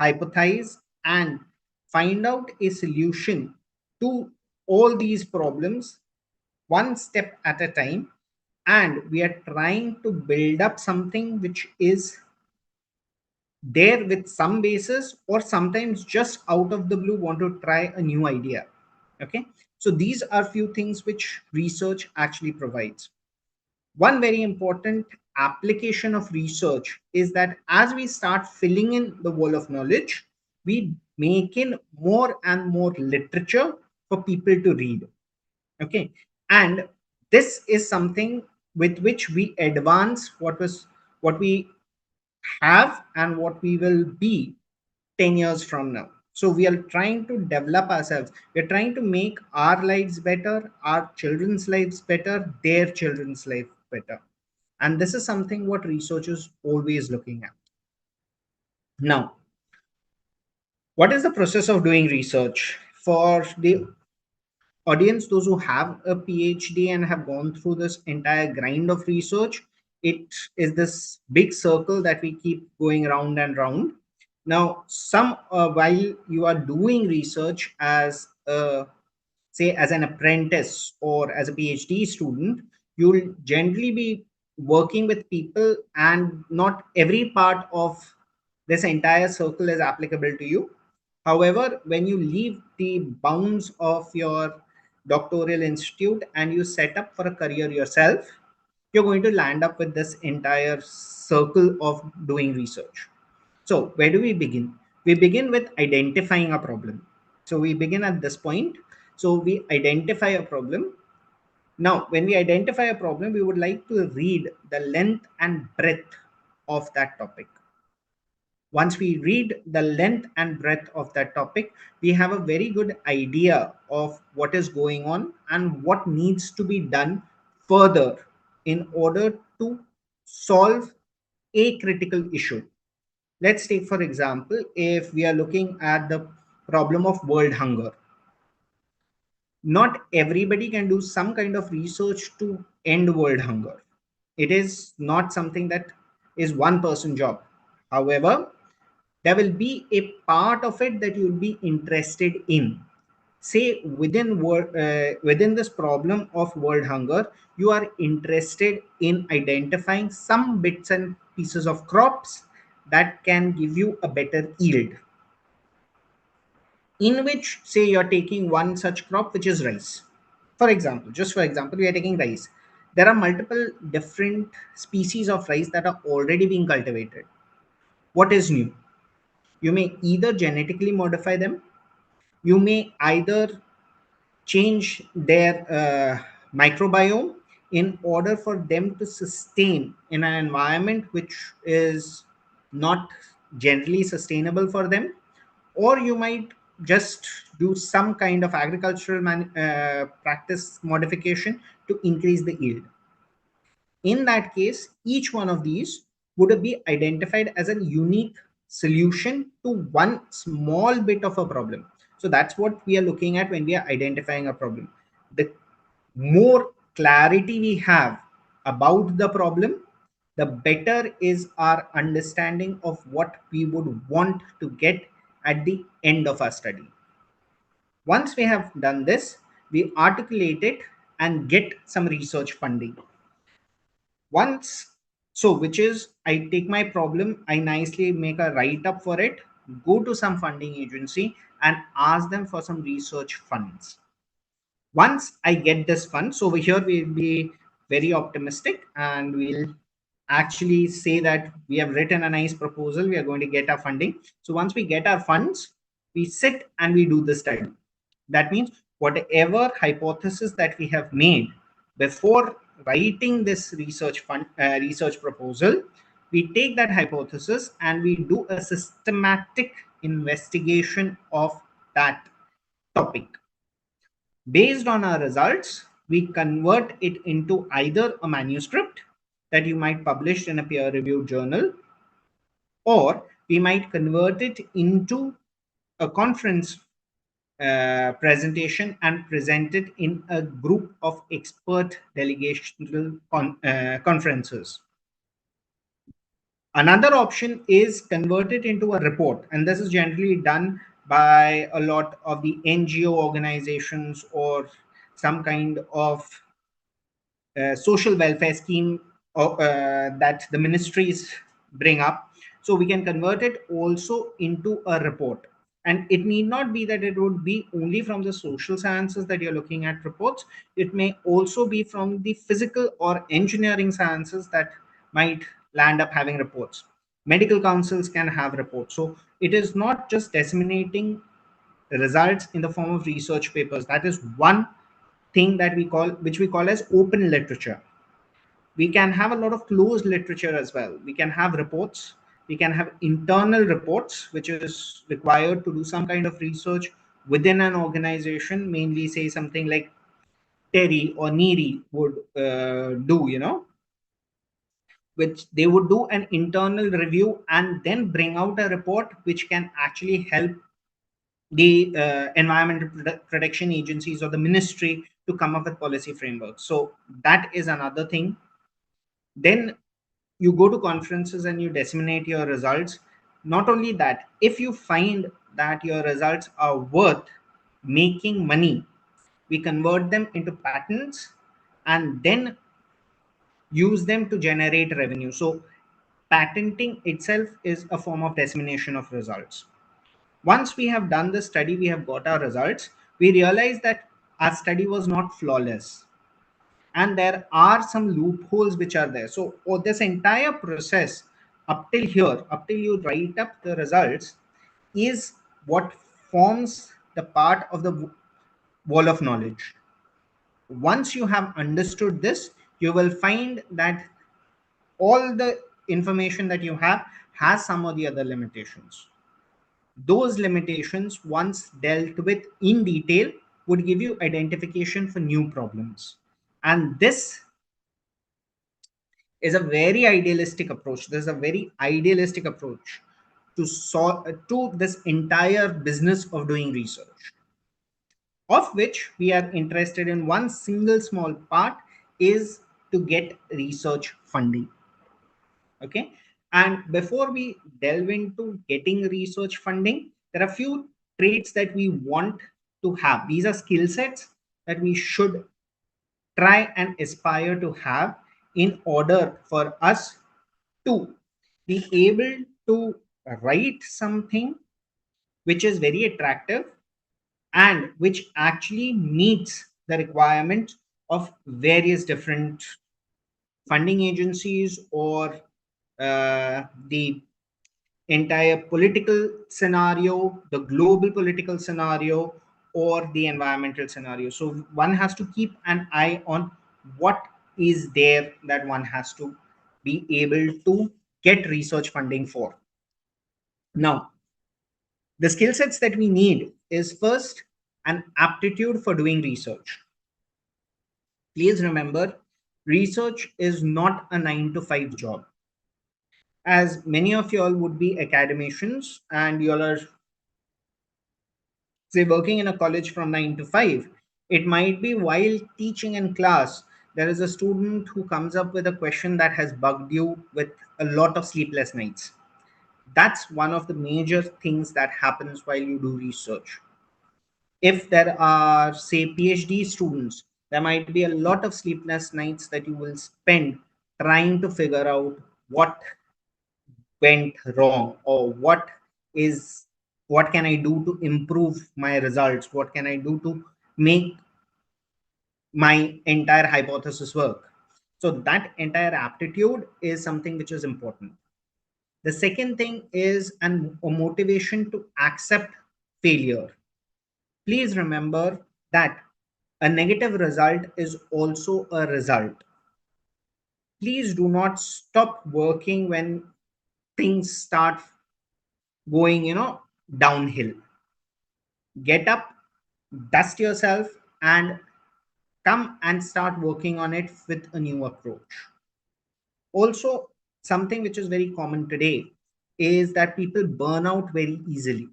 hypothesize, and find out a solution to all these problems one step at a time, and we are trying to build up something which is there with some basis, or sometimes just out of the blue want to try a new idea. Okay, so these are few things which research actually provides. One very important application of research is that as we start filling in the wall of knowledge, we make in more and more literature for people to read. Okay, and this is something with which we advance what we have and what we will be 10 years from now. So we are trying to develop ourselves. We're trying to make our lives better, our children's lives better, their children's life better. And this is something what research is always looking at. Now, what is the process of doing research? For the audience, those who have a PhD and have gone through this entire grind of research, it is this big circle that we keep going round and round. Now, while you are doing research as say as an apprentice or as a PhD student, you'll generally be working with people, and not every part of this entire circle is applicable to you. However, when you leave the bounds of your doctoral institute and you set up for a career yourself, you're going to land up with this entire circle of doing research. So where do we begin? We begin with identifying a problem. So we begin at this point. So we identify a problem. Now, when we identify a problem, we would like to read the length and breadth of that topic. Once we read the length and breadth of that topic, we have a very good idea of what is going on and what needs to be done further in order to solve a critical issue. Let's take, for example, if we are looking at the problem of world hunger. Not everybody can do some kind of research to end world hunger. It is not something that is one person job. However, there will be a part of it that you'll be interested in. Say within this problem of world hunger, you are interested in identifying some bits and pieces of crops that can give you a better yield. In which, say, you're taking one such crop, which is rice. For example, we are taking rice. there are multiple different species of rice that are already being cultivated. What is new? You may either genetically modify them, you may either change their microbiome in order for them to sustain in an environment which is not generally sustainable for them, or you might just do some kind of agricultural practice modification to increase the yield. In that case, each one of these would be identified as a unique solution to one small bit of a problem. So that's what we are looking at when we are identifying a problem. The more clarity we have about the problem, the better is our understanding of what we would want to get at the end of our study. Once we have done this, we articulate it and get some research funding. Which is, I take my problem, I nicely make a write-up for it, go to some funding agency and ask them for some research funds. Once I get this fund, so over here we'll be very optimistic and we'll actually say that we have written a nice proposal, we are going to get our funding. So once we get our funds, we sit and we do the study. That means whatever hypothesis that we have made before writing this research proposal, we take that hypothesis and we do a systematic investigation of that topic. Based on our results, we convert it into either a manuscript that you might publish in a peer-reviewed journal, or we might convert it into a conference presentation and present it in a group of expert delegational conferences. Another option is convert it into a report, and this is generally done by a lot of the NGO organizations or some kind of social welfare scheme that the ministries bring up. So we can convert it also into a report. And it need not be that it would be only from the social sciences that you're looking at reports. It may also be from the physical or engineering sciences that might land up having reports. Medical councils can have reports. So it is not just disseminating results in the form of research papers. That is one thing that which we call as open literature. We can have a lot of closed literature as well. We can have reports. We can have internal reports, which is required to do some kind of research within an organization, mainly say something like TERI or NERI would do, which they would do an internal review and then bring out a report which can actually help the environmental protection agencies or the ministry to come up with policy frameworks. So that is another thing. Then you go to conferences and you disseminate your results. Not only that, if you find that your results are worth making money, we convert them into patents and then use them to generate revenue. So patenting itself is a form of dissemination of results. Once we have done the study, we have got our results, we realize that our study was not flawless and there are some loopholes which are there. So this entire process up till here, up till you write up the results, is what forms the part of the wall of knowledge. Once you have understood this, you will find that all the information that you have has some of the other limitations. Those limitations, once dealt with in detail, would give you identification for new problems. And this is a very idealistic approach. There's a very idealistic approach to this entire business of doing research, of which we are interested in one single small part is to get research funding. Okay. And before we delve into getting research funding, there are a few traits that we want to have. These are skill sets that we should try and aspire to have in order for us to be able to write something which is very attractive and which actually meets the requirement of various different funding agencies or the entire political scenario, the global political scenario, or the environmental scenario. So one has to keep an eye on what is there that one has to be able to get research funding for. Now, the skill sets that we need is first an aptitude for doing research. Please remember, research is not a 9 to 5 job. As many of you all would be academicians and you all are, say, working in a college from 9 to 5, it might be while teaching in class, there is a student who comes up with a question that has bugged you with a lot of sleepless nights. That's one of the major things that happens while you do research. If there are, say, PhD students, there might be a lot of sleepless nights that you will spend trying to figure out what went wrong or what can I do to improve my results, what can I do to make my entire hypothesis work. So that entire aptitude is something which is important. The second thing is a motivation to accept failure. Please remember that a negative result is also a result. Please do not stop working when things start going, downhill. Get up, dust yourself, and come and start working on it with a new approach. Also, something which is very common today is that people burn out very easily.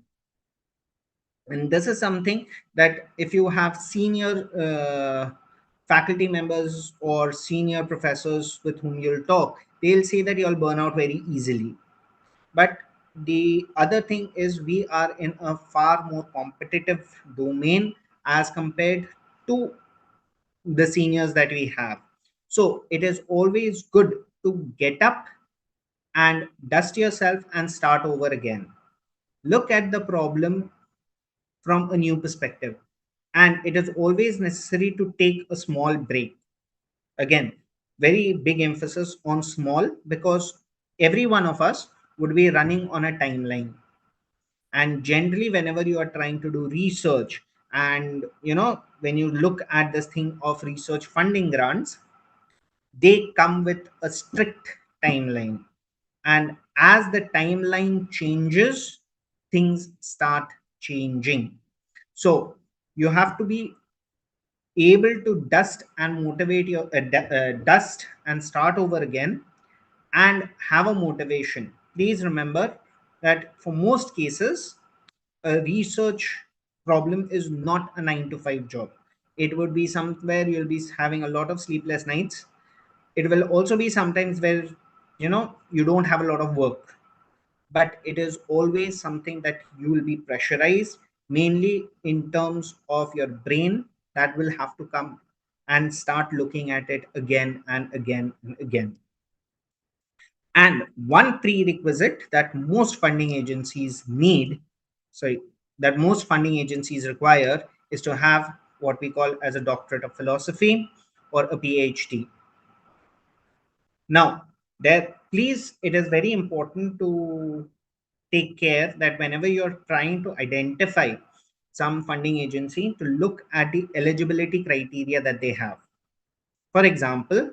And this is something that if you have senior faculty members or senior professors with whom you'll talk, they'll say that you'll burn out very easily. But the other thing is we are in a far more competitive domain as compared to the seniors that we have. So it is always good to get up and dust yourself and start over again. Look at the problem from a new perspective. And it is always necessary to take a small break. Again, very big emphasis on small, because every one of us would be running on a timeline. And generally, whenever you are trying to do research, and when you look at this thing of research funding grants, they come with a strict timeline. And as the timeline changes, things start changing. So you have to be able to dust and motivate your dust and start over again and have a motivation. Please remember that for most cases, a research problem is not a 9 to 5 job. It would be somewhere you'll be having a lot of sleepless nights. It will also be sometimes where you don't have a lot of work, but it is always something that you will be pressurized, mainly in terms of your brain, that will have to come and start looking at it again and again and again. And one prerequisite that most funding agencies require is to have what we call as a doctorate of philosophy or a PhD. Now, please, it is very important to take care that whenever you're trying to identify some funding agency, to look at the eligibility criteria that they have. For example,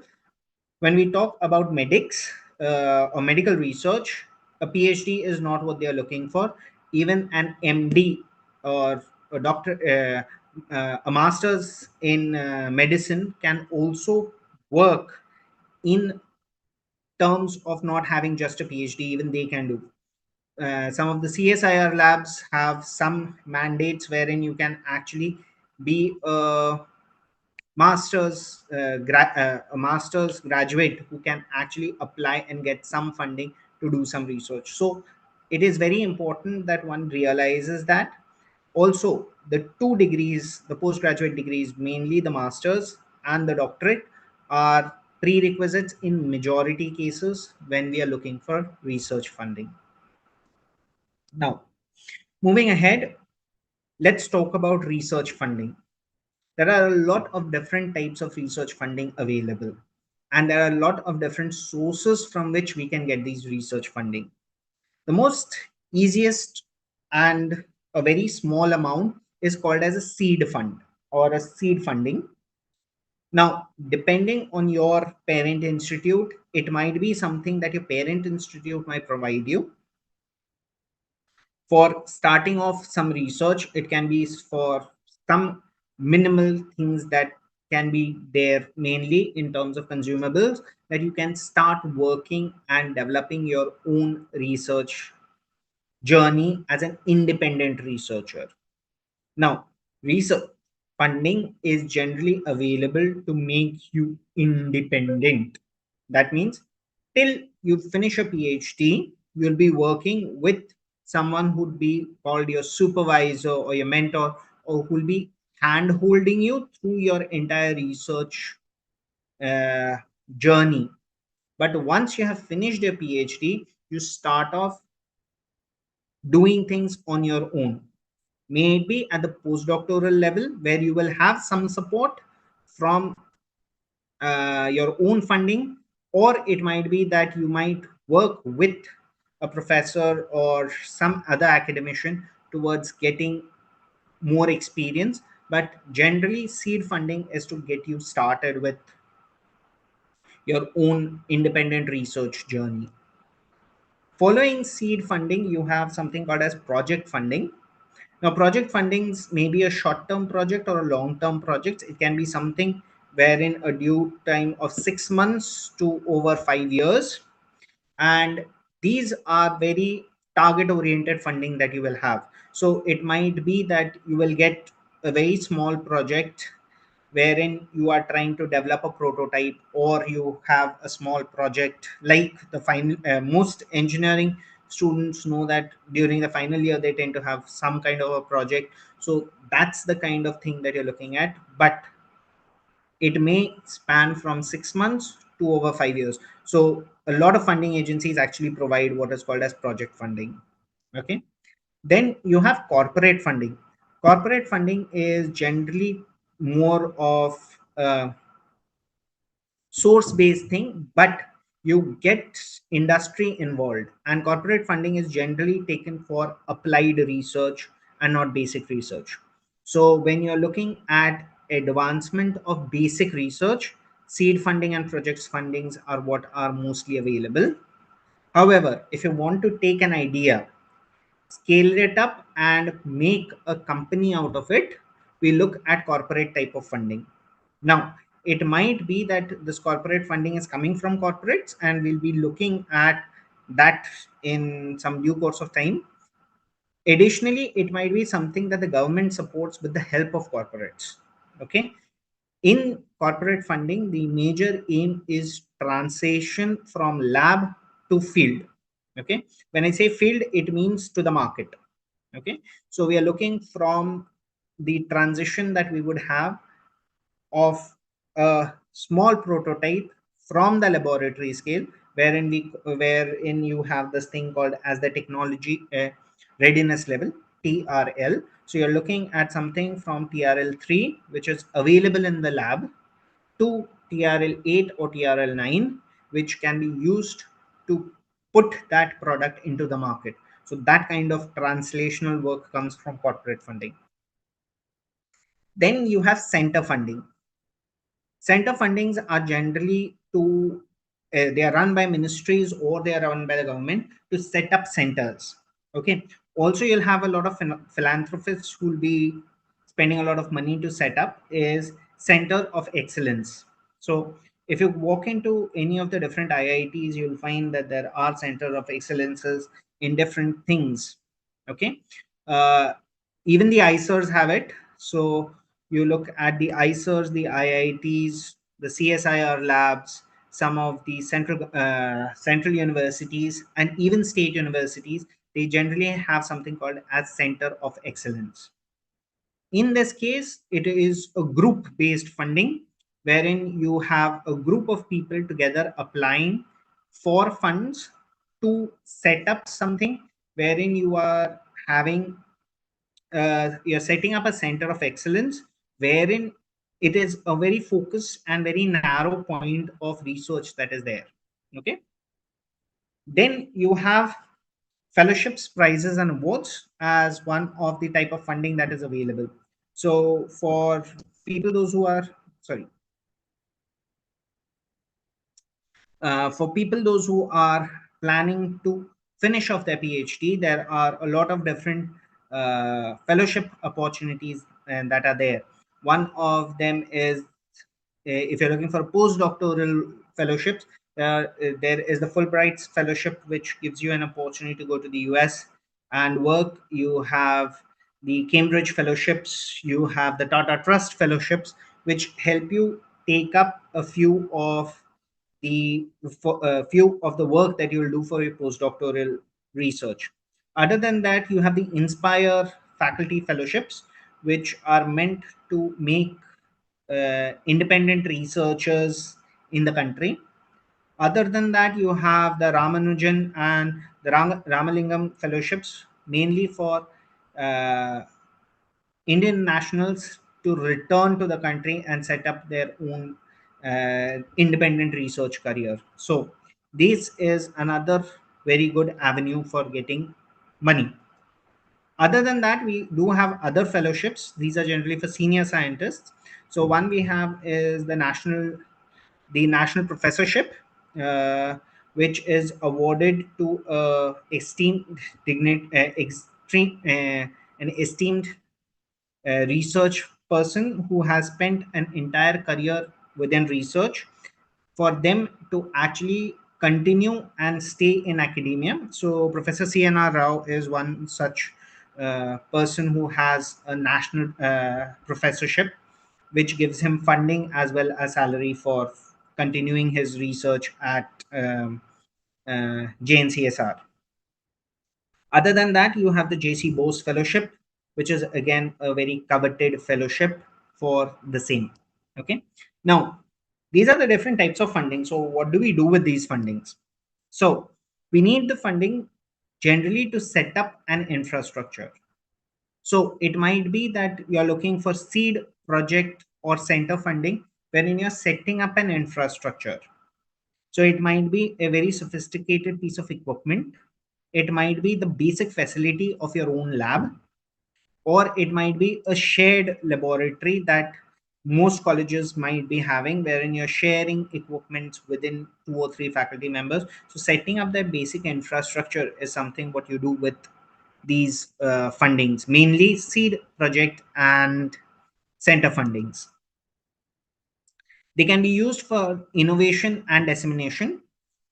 when we talk about medics or medical research, a PhD is not what they are looking for. Even an MD or a doctor, a master's in medicine can also work in terms of not having just a PhD. Even they can do. Some of the CSIR labs have some mandates wherein you can actually be a master's graduate who can actually apply and get some funding to do some research. So it is very important that one realizes that. Also, the 2 degrees, the postgraduate degrees, mainly the master's and the doctorate, are prerequisites in majority cases when we are looking for research funding. Now, moving ahead, let's talk about research funding. There are a lot of different types of research funding available. and there are a lot of different sources from which we can get these research funding. The most easiest and a very small amount is called as a seed fund or a seed funding. Now, depending on your parent institute, it might be something that your parent institute might provide you. For starting off some research, it can be for some minimal things that can be there, mainly in terms of consumables, that you can start working and developing your own research journey as an independent researcher. Now, research funding is generally available to make you independent. That means till you finish a PhD, you'll be working with someone who'd be called your supervisor or your mentor, or who'll be hand holding you through your entire research journey. But once you have finished your PhD, you start off doing things on your own. Maybe at the postdoctoral level, where you will have some support from your own funding, or it might be that you might work with a professor or some other academician towards getting more experience. But generally, seed funding is to get you started with your own independent research journey. Following seed funding, you have something called as project funding. Now, project fundings may be a short-term project or a long-term project. It can be something wherein a due time of 6 months to over 5 years. And these are very target-oriented funding that you will have. So it might be that you will get a very small project wherein you are trying to develop a prototype, or you have a small project like the final. Most engineering students know that during the final year they tend to have some kind of a project. So that's the kind of thing that you're looking at, but it may span from 6 months to over 5 years. So a lot of funding agencies actually provide what is called as project funding. Okay. Then you have corporate funding. Corporate funding is generally more of a source based thing, but you get industry involved, and corporate funding is generally taken for applied research and not basic research. So when you're looking at advancement of basic research, seed funding and projects fundings are what are mostly available. However, if you want to take an idea, scale it up and make a company out of it, we look at corporate type of funding. Now, it might be that this corporate funding is coming from corporates, and we'll be looking at that in some due course of time. Additionally, it might be something that the government supports with the help of corporates. Okay. In corporate funding, the major aim is transition from lab to field. Okay. When I say field, it means to the market. Okay. So we are looking from the transition that we would have of a small prototype from the laboratory scale, wherein you have this thing called as the technology readiness level, TRL. So you're looking at something from TRL 3, which is available in the lab, to TRL 8 or TRL 9, which can be used to put that product into the market. So that kind of translational work comes from corporate funding. Then you have center funding. Center fundings are generally they are run by ministries, or they are run by the government to set up centers. Okay. Also, you'll have a lot of philanthropists who will be spending a lot of money to set up is center of excellence. So if you walk into any of the different IITs, you'll find that there are center of excellences in different things. Okay. Even the ICERs have it. So you look at the ICERs, the IITs, the CSIR labs, some of the central universities, and even state universities, they generally have something called as Center of Excellence. In this case, it is a group-based funding, wherein you have a group of people together applying for funds to set up something, wherein you are having you're setting up a center of excellence, wherein it is a very focused and very narrow point of research that is there. Okay. Then you have fellowships, prizes, and awards as one of the type of funding that is available. So for people, those who are, sorry, for people those who are planning to finish off their PhD, there are a lot of different fellowship opportunities and that are there. One of them is if you're looking for postdoctoral fellowships, there is the Fulbright Fellowship, which gives you an opportunity to go to the US and work. You have the Cambridge Fellowships, you have the Tata Trust Fellowships, which help you take up a few of the work that you will do for your postdoctoral research. Other than that, you have the Inspire faculty fellowships, which are meant to make independent researchers in the country. Other than that, you have the Ramanujan and the Ramalingam fellowships, mainly for Indian nationals to return to the country and set up their own independent research career. So this is another very good avenue for getting money. Other than that, we do have other fellowships. These are generally for senior scientists. So one we have is the national professorship, which is awarded to an esteemed research person who has spent an entire career within research, for them to actually continue and stay in academia. So Professor CNR Rao is one such person who has a national professorship, which gives him funding as well as salary for continuing his research at JNCSR. Other than that, you have the JC Bose Fellowship, which is again a very coveted fellowship for the same. Okay. Now, these are the different types of funding. So what do we do with these fundings? So we need the funding generally to set up an infrastructure. So it might be that you're looking for seed project or center funding, wherein you're setting up an infrastructure. So it might be a very sophisticated piece of equipment. It might be the basic facility of your own lab, or it might be a shared laboratory that most colleges might be having, wherein you're sharing equipment within 2 or 3 faculty members. So setting up that basic infrastructure is something what you do with these fundings, mainly seed project and center fundings. They can be used for innovation and dissemination.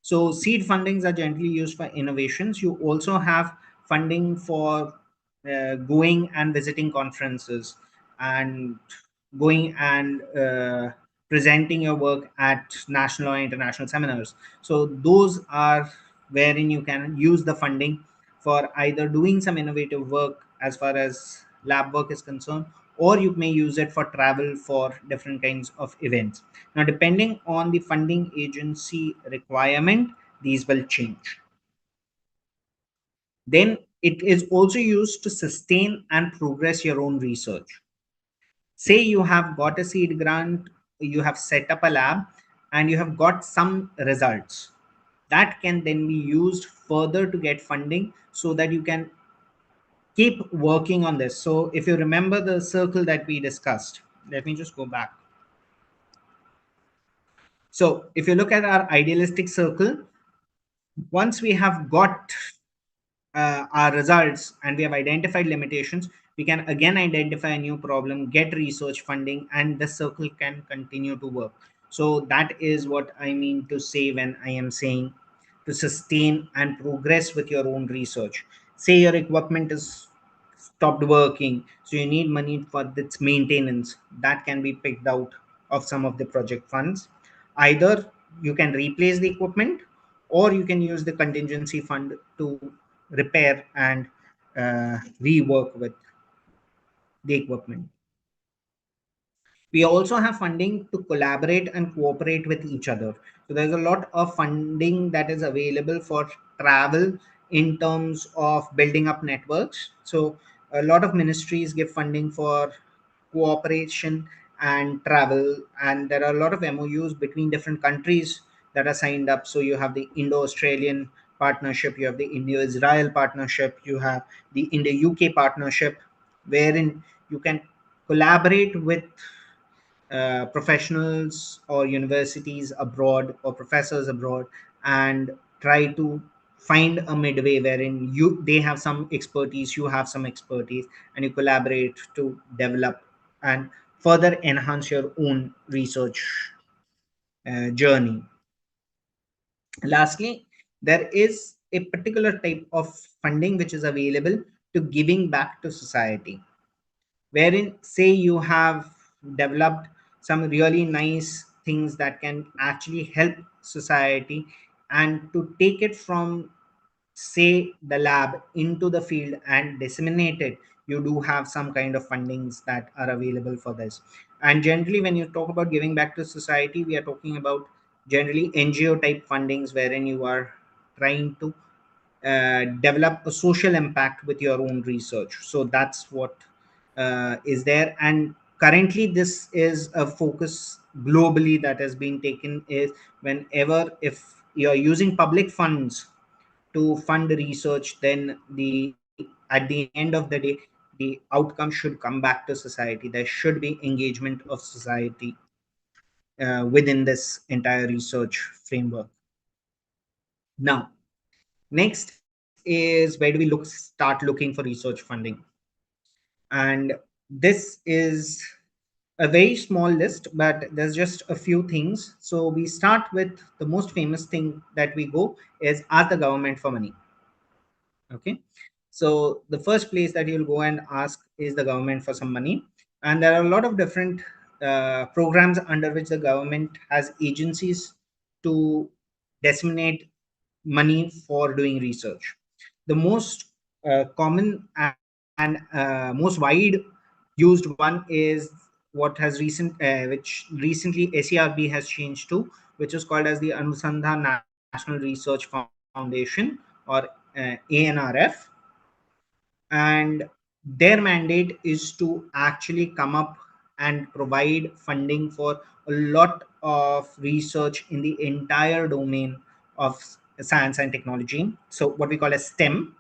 So seed fundings are generally used for innovations. You also have funding for going and visiting conferences and going and presenting your work at national or international seminars. So those are wherein you can use the funding for either doing some innovative work as far as lab work is concerned, or you may use it for travel for different kinds of events. Now, depending on the funding agency requirement, these will change. Then it is also used to sustain and progress your own research. Say you have got a seed grant, you have set up a lab, and you have got some results. That can then be used further to get funding so that you can keep working on this. So if you remember the circle that we discussed, let me just go back. So if you look at our idealistic circle, once we have got our results and we have identified limitations, we can again identify a new problem, get research funding, and the circle can continue to work. So that is what I mean to say when I am saying to sustain and progress with your own research. Say your equipment is stopped working, so you need money for its maintenance. That can be picked out of some of the project funds. Either you can replace the equipment, or you can use the contingency fund to repair and rework with the equipment. We also have funding to collaborate and cooperate with each other. So there's a lot of funding that is available for travel in terms of building up networks. So a lot of ministries give funding for cooperation and travel. And there are a lot of MOUs between different countries that are signed up. So you have the Indo-Australian partnership, you have the Indo-Israel partnership, you have the Indo-UK partnership, wherein you can collaborate with professionals or universities abroad or professors abroad and try to find a midway wherein they have some expertise, you have some expertise, and you collaborate to develop and further enhance your own research journey. Lastly, there is a particular type of funding which is available to giving back to society, wherein say you have developed some really nice things that can actually help society, and to take it from say the lab into the field and disseminate it, you do have some kind of fundings that are available for this. And generally when you talk about giving back to society, we are talking about generally NGO type fundings, wherein you are trying to develop a social impact with your own research. So that's what is there. And currently this is a focus globally that has been taken, is whenever if you're using public funds to fund research, then at the end of the day, the outcome should come back to society. There should be engagement of society within this entire research framework. Now, next is where do we start looking for research funding? And this is a very small list, but there's just a few things. So we start with the most famous thing that we go is ask the government for money. Okay, so the first place that you'll go and ask is the government for some money. And there are a lot of different programs under which the government has agencies to disseminate money for doing research. The most common and most wide used one is what has which recently ACRB has changed to, which is called as the Anusandhan National Research Foundation, or ANRF. And their mandate is to actually come up and provide funding for a lot of research in the entire domain of science and technology. So what we call as STEM.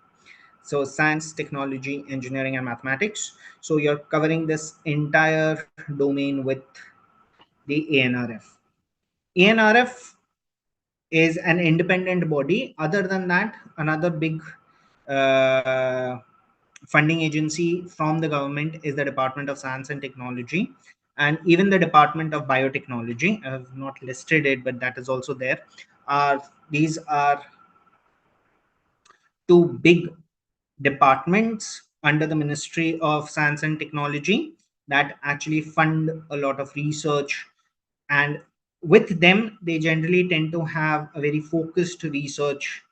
So science, technology, engineering, and mathematics. So you're covering this entire domain with the ANRF. ANRF is an independent body. Other than that, another big funding agency from the government is the Department of Science and Technology, and even the Department of Biotechnology. I have not listed it, but that is also there. These are two big departments under the Ministry of Science and Technology that actually fund a lot of research. And with them, they generally tend to have a very focused research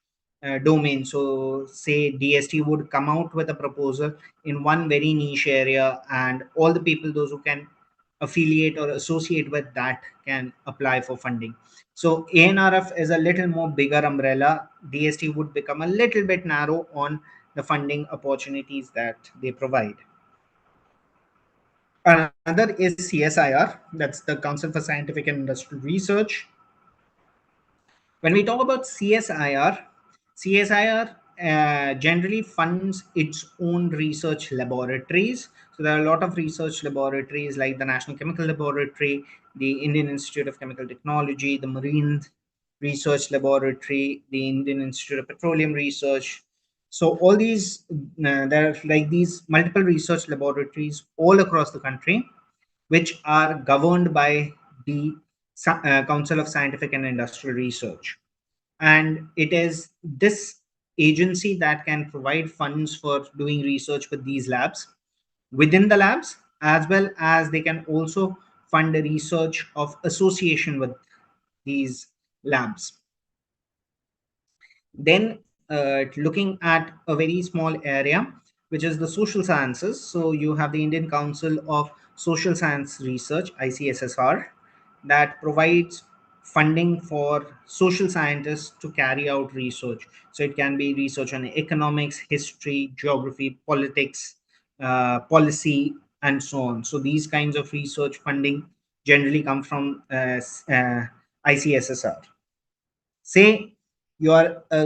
domain. So say DST would come out with a proposal in one very niche area, and all the people, those who can affiliate or associate with that, can apply for funding. So ANRF is a little more bigger umbrella. DST would become a little bit narrow on the funding opportunities that they provide. Another is CSIR, that's the Council for Scientific and Industrial Research. When we talk about CSIR generally funds its own research laboratories. So there are a lot of research laboratories like the National Chemical Laboratory, the Indian Institute of Chemical Technology, the Marine Research Laboratory, the Indian Institute of Petroleum Research. So all these, there are like these multiple research laboratories all across the country, which are governed by the Council of Scientific and Industrial Research. And it is this agency that can provide funds for doing research with these labs, within the labs, as well as they can also fund the research of association with these labs. Then looking at a very small area, which is the social sciences. So you have the Indian Council of Social Science Research, ICSSR, that provides funding for social scientists to carry out research. So it can be research on economics, history, geography, politics, policy, and so on. So these kinds of research funding generally come from ICSSR. Say you are a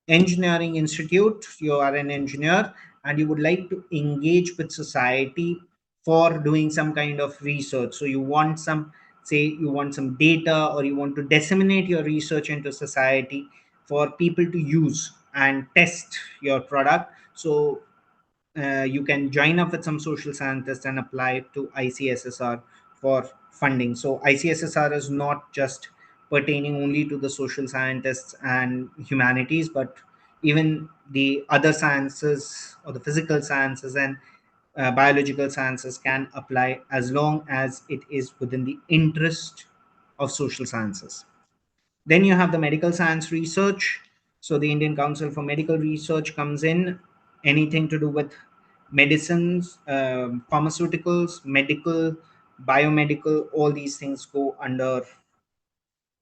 engineering institute, you are an engineer, and you would like to engage with society for doing some kind of research. So you want some, say you want some data, or you want to disseminate your research into society for people to use and test your product. So you can join up with some social scientists and apply to ICSSR for funding. So ICSSR is not just pertaining only to the social scientists and humanities, but even the other sciences or the physical sciences and biological sciences can apply, as long as it is within the interest of social sciences. Then you have the medical science research. So the Indian Council for Medical Research comes in. Anything to do with medicines, pharmaceuticals, medical, biomedical, all these things go under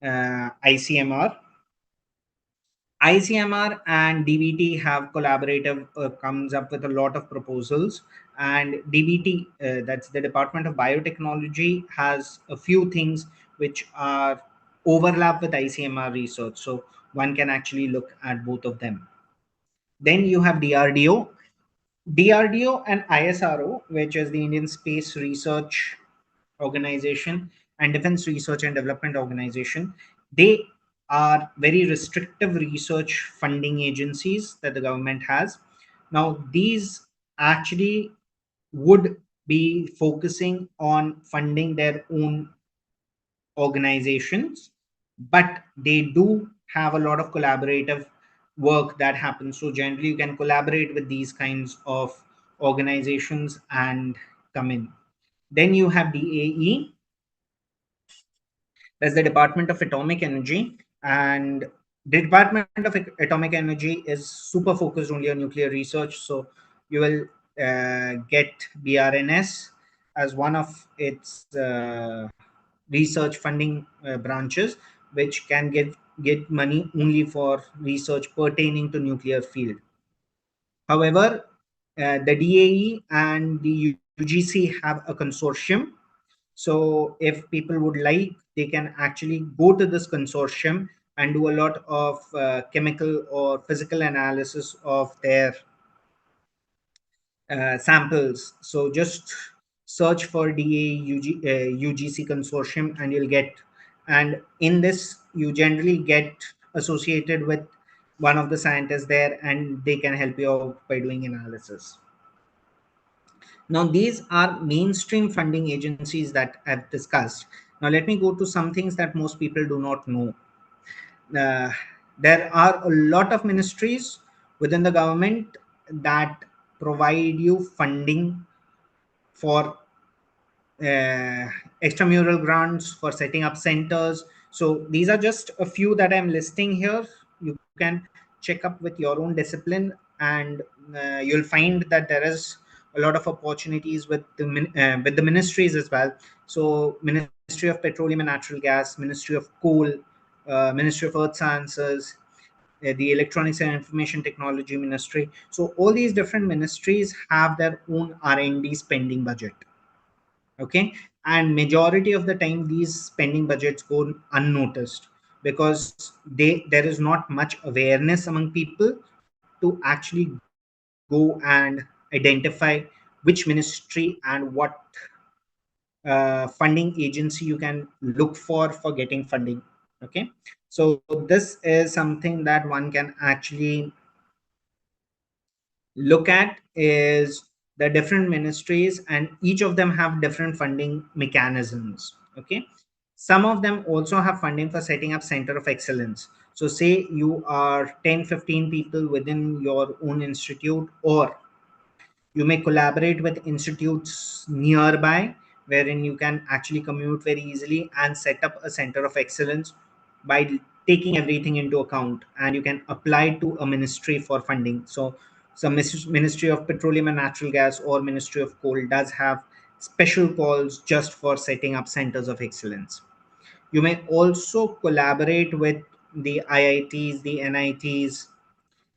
ICMR. ICMR and DBT have collaborative, comes up with a lot of proposals, and DBT, that's the Department of Biotechnology, has a few things which are overlap with ICMR research. So one can actually look at both of them. Then you have DRDO. DRDO and ISRO, which is the Indian Space Research Organization and Defense Research and Development Organization, they are very restrictive research funding agencies that the government has. Now, these actually would be focusing on funding their own organizations, but they do have a lot of collaborative work that happens. So generally you can collaborate with these kinds of organizations and come in. Then you have DAE, that's the Department of Atomic Energy, and the Department of Atomic Energy is super focused only on nuclear research. So you will get BRNS as one of its research funding branches, which can get money only for research pertaining to nuclear field. However, the DAE and the UGC have a consortium. So if people would like, they can actually go to this consortium and do a lot of chemical or physical analysis of their samples. So just search for DAE UGC consortium and you'll get, and in this you generally get associated with one of the scientists there, and they can help you out by doing analysis. Now, these are mainstream funding agencies that I've discussed. Now, let me go to some things that most people do not know. There are a lot of ministries within the government that provide you funding for extramural grants, for setting up centers. So these are just a few that I'm listing here. You can check up with your own discipline, and you'll find that there is a lot of opportunities with the ministries as well. So Ministry of Petroleum and Natural Gas, Ministry of Coal, Ministry of Earth Sciences, the Electronics and Information Technology Ministry. So all these different ministries have their own R&D spending budget. Okay, and majority of the time these spending budgets go unnoticed because there is not much awareness among people to actually go and identify which ministry and what funding agency you can look for getting funding. Okay, so this is something that one can actually look at, is the different ministries, and each of them have different funding mechanisms. Okay, some of them also have funding for setting up center of excellence. So say you are 10-15 people within your own institute, or you may collaborate with institutes nearby wherein you can actually commute very easily and set up a center of excellence by taking everything into account, and you can apply to a ministry for funding. So some Ministry of Petroleum and Natural Gas or Ministry of Coal does have special calls just for setting up centers of excellence. You may also collaborate with the IITs, the NITs,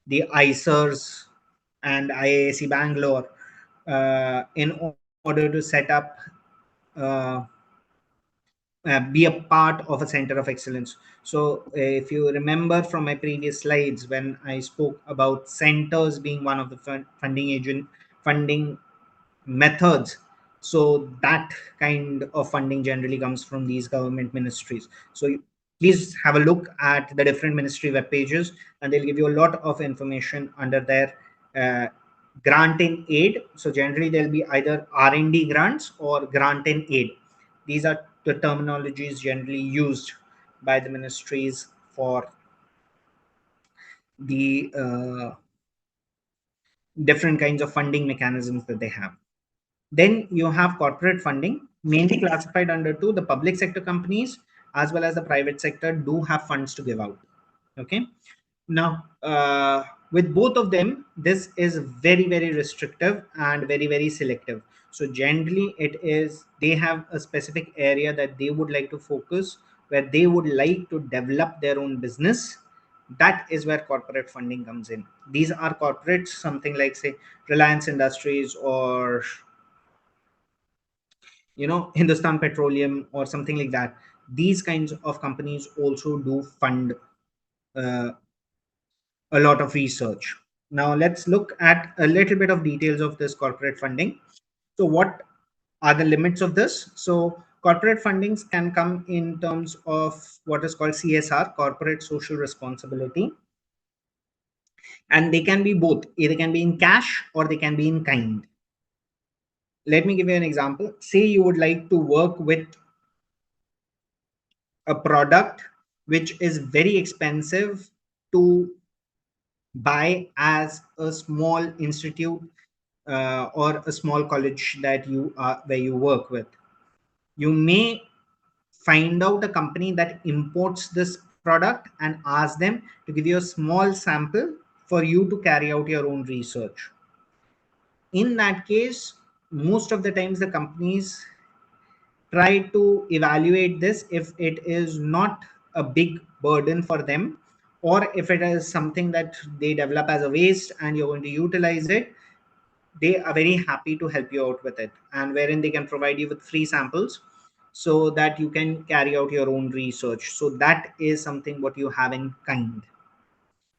the ICERs, and IISc Bangalore in order to set up, be a part of a center of excellence. So if you remember from my previous slides, when I spoke about centers being one of the funding methods, so that kind of funding generally comes from these government ministries. So please have a look at the different ministry web pages, and they'll give you a lot of information under their grant in aid. So generally there'll be either R&D grants or grant in aid. These are the terminologies generally used by the ministries for the different kinds of funding mechanisms that they have. Then you have corporate funding, mainly classified under two. The public sector companies as well as the private sector do have funds to give out. Okay. Now, with both of them, this is very, very restrictive and very, very selective. So generally they have a specific area that they would like to focus, where they would like to develop their own business. That is where corporate funding comes in. These are corporates, something like, say, Reliance Industries or Hindustan Petroleum or something like that. These kinds of companies also do fund a lot of research. Now let's look at a little bit of details of this corporate funding. So what are the limits of this? So corporate fundings can come in terms of what is called CSR, corporate social responsibility, and they can be both. Either can be in cash or they can be in kind. Let me give you an example. Say you would like to work with a product which is very expensive to buy as a small institute or a small college that you are where you work with. You may find out a company that imports this product and ask them to give you a small sample for you to carry out your own research. In that case, most of the times the companies try to evaluate this if it is not a big burden for them, or if it is something that they develop as a waste and you're going to utilize it. They are very happy to help you out with it, and wherein they can provide you with free samples so that you can carry out your own research. So that is something what you have in kind.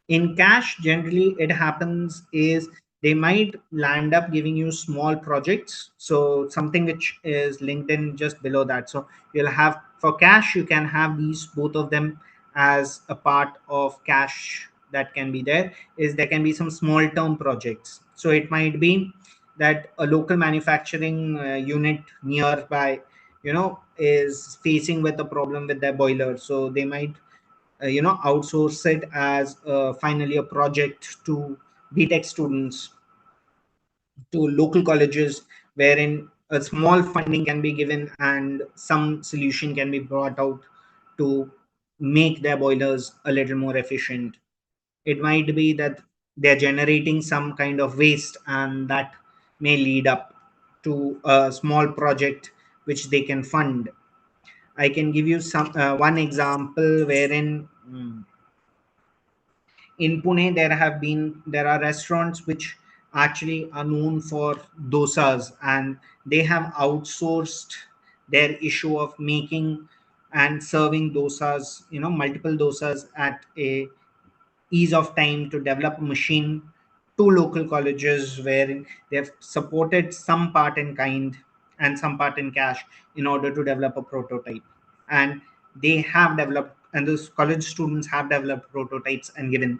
In cash, generally it happens is they might land up giving you small projects, so something which is linked in just below that. So you'll have, for cash, you can have these both of them as a part of cash. That can be there can be some small term projects. So it might be that a local manufacturing unit nearby is facing with a problem with their boiler, so they might outsource it as finally a project to BTech students, to local colleges, wherein a small funding can be given and some solution can be brought out to make their boilers a little more efficient. It might be that they're generating some kind of waste, and that may lead up to a small project which they can fund. I can give you some one example wherein in Pune there are restaurants which actually are known for dosas, and they have outsourced their issue of making and serving dosas, multiple dosas at a ease of time, to develop a machine to local colleges, where they've supported some part in kind and some part in cash in order to develop a prototype. And they have developed, and those college students have developed prototypes and given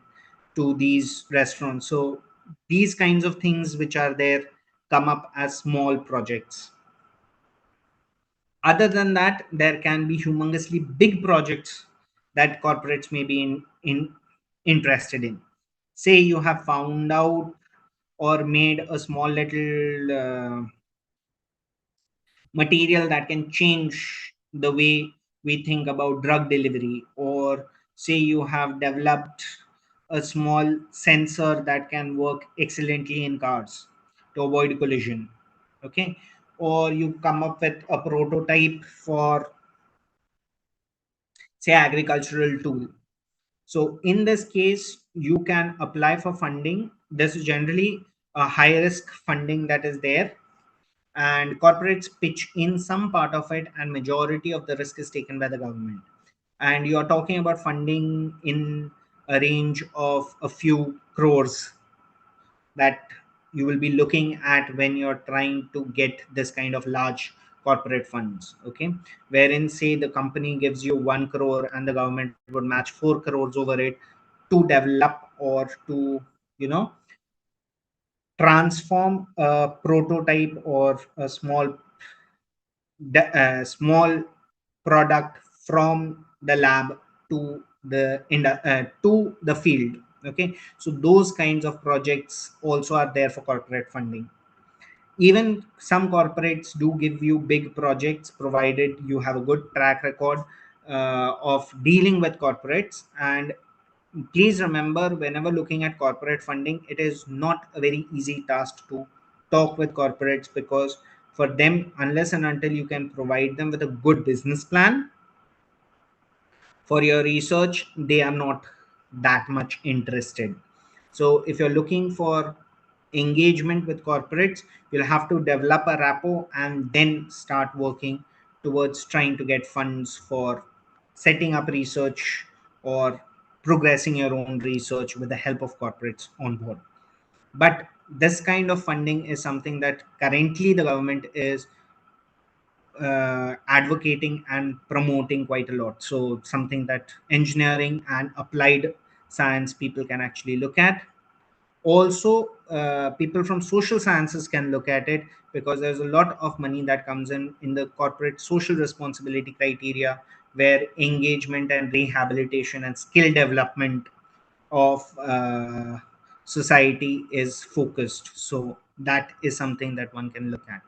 to these restaurants. So these kinds of things which are there come up as small projects. Other than that, there can be humongously big projects that corporates may be interested in. Say you have found out or made a small little material that can change the way we think about drug delivery, or say you have developed a small sensor that can work excellently in cars to avoid collision. Okay. Or you come up with a prototype for, say, agricultural tool. So in this case, you can apply for funding. This is generally a high risk funding that is there, and corporates pitch in some part of it, and majority of the risk is taken by the government. And you're talking about funding in a range of a few crores that you will be looking at when you're trying to get this kind of large corporate funds, okay, wherein say the company gives you 1 crore and the government would match 4 crores over it to develop or to, you know, transform a prototype or a small product from the lab to the field. Okay, so those kinds of projects also are there for corporate funding. Even some corporates do give you big projects provided you have a good track record of dealing with corporates. And please remember, whenever looking at corporate funding, it is not a very easy task to talk with corporates, because for them, unless and until you can provide them with a good business plan for your research, they are not that much interested. So if you're looking for engagement with corporates, you'll have to develop a rapport and then start working towards trying to get funds for setting up research or progressing your own research with the help of corporates on board. But this kind of funding is something that currently the government is advocating and promoting quite a lot. So something that engineering and applied science people can actually look at. Also, people from social sciences can look at it, because there's a lot of money that comes in the corporate social responsibility criteria, where engagement and rehabilitation and skill development of society is focused. So that is something that one can look at.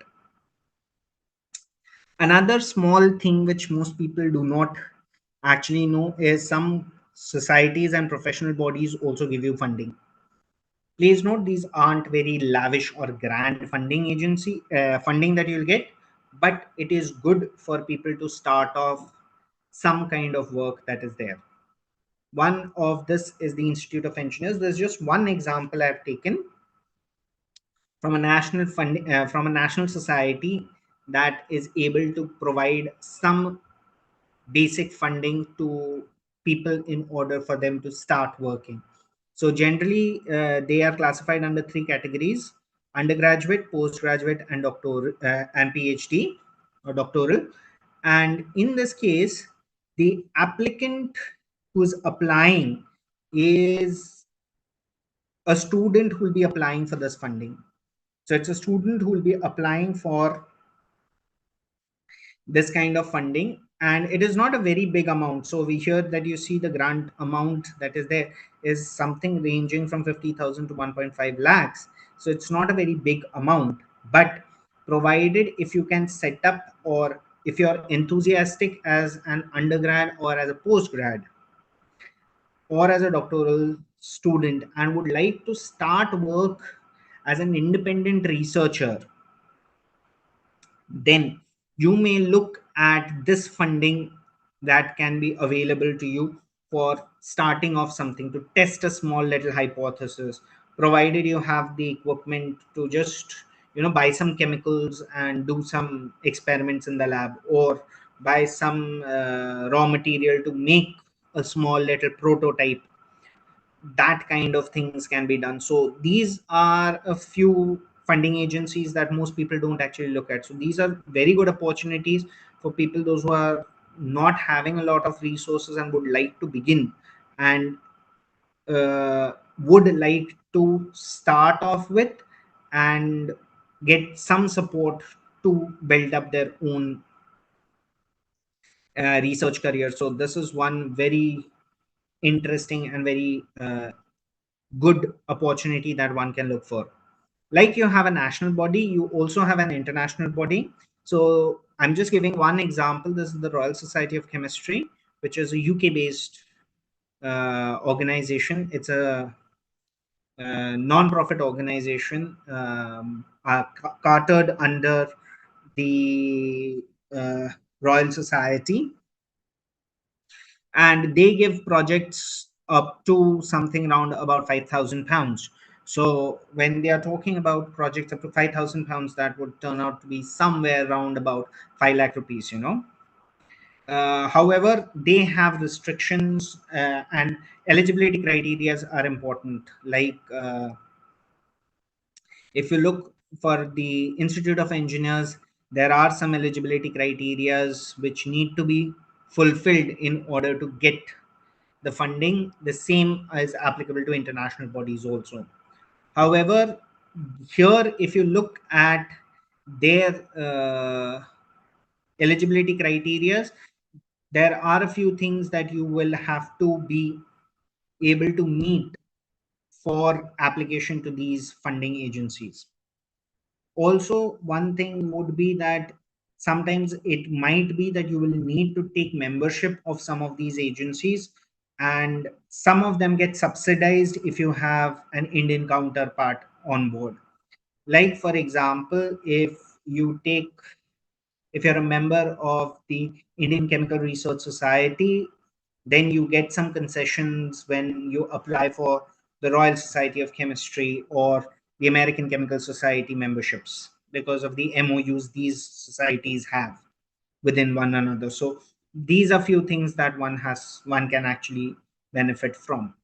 Another small thing which most people do not actually know is some societies and professional bodies also give you funding. Please note, these aren't very lavish or grand funding that you'll get, but it is good for people to start off some kind of work that is there. One of this is the Institute of Engineers. There's just one example I've taken from a national society that is able to provide some basic funding to people in order for them to start working. So generally, they are classified under 3 categories: undergraduate, postgraduate, and and PhD or doctoral. And in this case, the applicant who's applying is a student who will be applying for this funding. So it's a student who will be applying for this kind of funding, and it is not a very big amount. So we hear that you see the grant amount that is there is something ranging from 50,000 to 1.5 lakhs. So it's not a very big amount, but provided if you can set up, or if you're enthusiastic as an undergrad or as a postgrad or as a doctoral student and would like to start work as an independent researcher, then you may look at this funding that can be available to you for starting off something, to test a small little hypothesis, provided you have the equipment to just, you know, buy some chemicals and do some experiments in the lab, or buy some raw material to make a small little prototype. That kind of things can be done. So these are a few funding agencies that most people don't actually look at. So these are very good opportunities for people, those who are not having a lot of resources and would like to begin, and would like to start off with and get some support to build up their own research career. So this is one very interesting and very good opportunity that one can look for. Like you have a national body, you also have an international body. So I'm just giving one example. This is the Royal Society of Chemistry, which is a UK based organization. It's a non-profit organization catered under the Royal Society, and they give projects up to something around about £5,000 So when they are talking about projects up to 5,000 pounds, that would turn out to be somewhere around about 5 lakh rupees, you know. However, they have restrictions and eligibility criteria are important. Like if you look for the Institute of Engineers, there are some eligibility criteria which need to be fulfilled in order to get the funding. The same is applicable to international bodies also. However, here, if you look at their eligibility criteria, there are a few things that you will have to be able to meet for application to these funding agencies. Also, one thing would be that sometimes it might be that you will need to take membership of some of these agencies, and some of them get subsidized if you have an Indian counterpart on board. Like, for example, if you're a member of the Indian Chemical Research Society, then you get some concessions when you apply for the Royal Society of Chemistry or the American Chemical Society memberships because of the MOUs these societies have within one another. So these are few things that one can actually benefit from.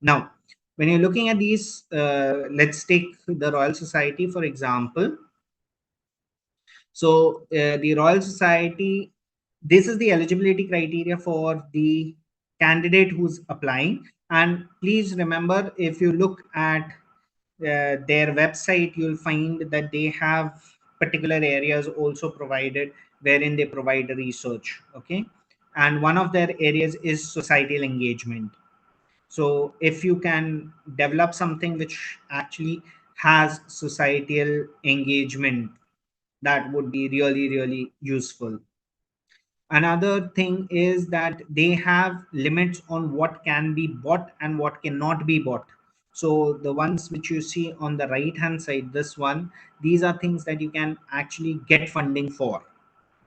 Now, when you're looking at these, let's take the Royal Society for example. So the Royal Society, this is the eligibility criteria for the candidate who's applying. And please remember, if you look at their website, you'll find that they have particular areas also provided wherein they provide research. Okay. And one of their areas is societal engagement. So if you can develop something which actually has societal engagement, that would be really, really useful. Another thing is that they have limits on what can be bought and what cannot be bought. So the ones which you see on the right hand side, this one, these are things that you can actually get funding for.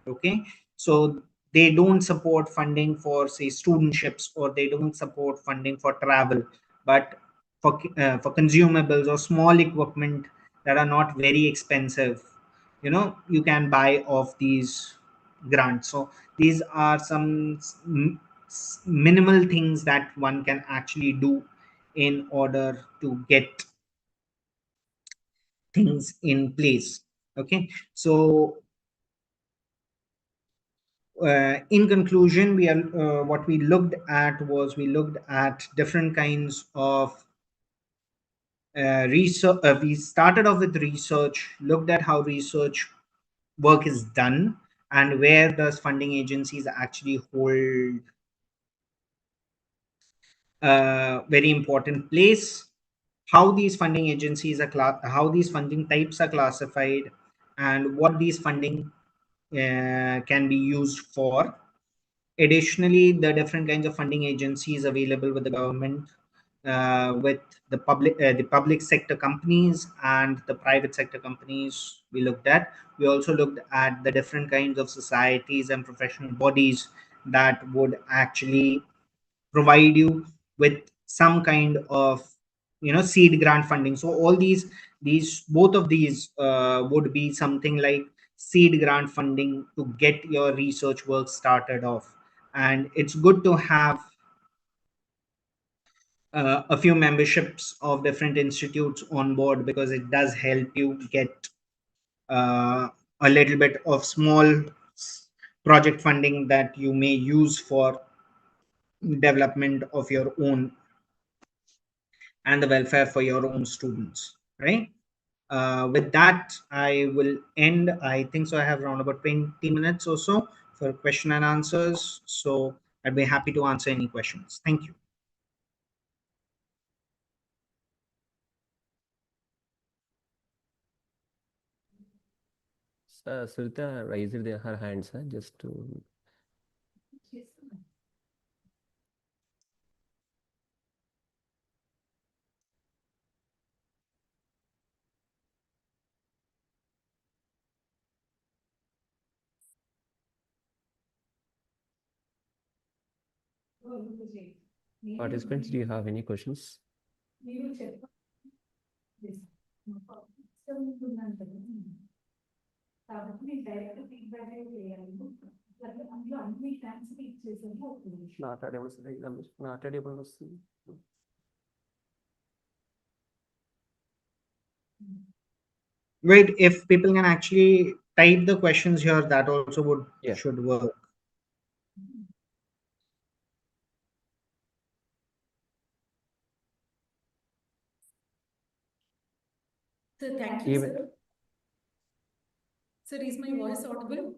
Okay. So they don't support funding for, say, studentships, or they don't support funding for travel, but for consumables or small equipment that are not very expensive, you know, you can buy off these grants. So these are some minimal things that one can actually do in order to get things in place. Okay. So in conclusion, we are what we looked at was we looked at different kinds of research. We started off with research, looked at how research work is done, and where does funding agencies actually hold a very important place, how these funding agencies are how these funding types are classified, and what these funding can be used for. Additionally, the different kinds of funding agencies available with the government, with the public sector companies and the private sector companies we looked at. We also looked at the different kinds of societies and professional bodies that would actually provide you with some kind of, you know, seed grant funding. So all these both of these would be something like seed grant funding to get your research work started off. And it's good to have a few memberships of different institutes on board, because it does help you get a little bit of small project funding that you may use for development of your own and the welfare for your own students, right? With that, I will end. I think so I have around about 20 minutes or so for question and answers. So I'd be happy to answer any questions. Thank you. Surita raised her hand, sir, just to. Participants, do you have any questions? Wait, if people can actually type the questions here, that also would should work. Sir, thank you, sir. Sir, is my voice audible?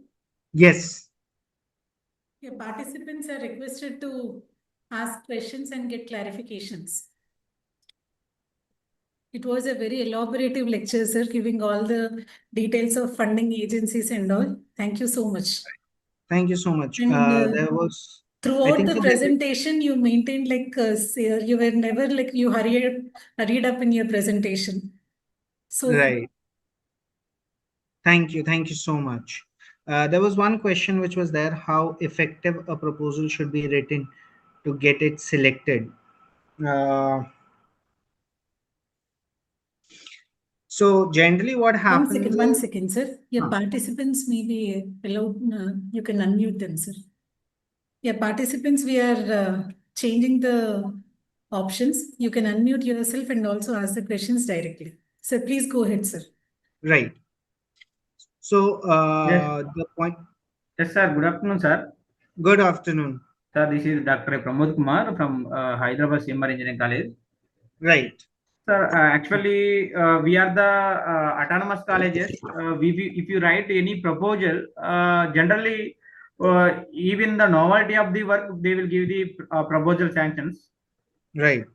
Yes. Your participants are requested to ask questions and get clarifications. It was a very elaborative lecture, sir, giving all the details of funding agencies and all. Thank you so much. Thank you so much. And, There was throughout the presentation, you maintained like you were never like you hurried up in your presentation. So right. Thank you so much. There was one question which was there: how effective a proposal should be written to get it selected. So generally, what happens? One second, sir. Your participants may be allowed. You can unmute them, sir. Yeah, participants, we are changing the options. You can unmute yourself and also ask the questions directly. So please go ahead, sir. Right. So Yes. the point. Yes, sir. Good afternoon, sir. Good afternoon. Sir, this is Dr. Pramod Kumar from Hyderabad Simar Engineering College. Right. Sir, actually, we are the autonomous colleges. If you write any proposal, generally, even the novelty of the work, they will give the proposal sanctions. Right.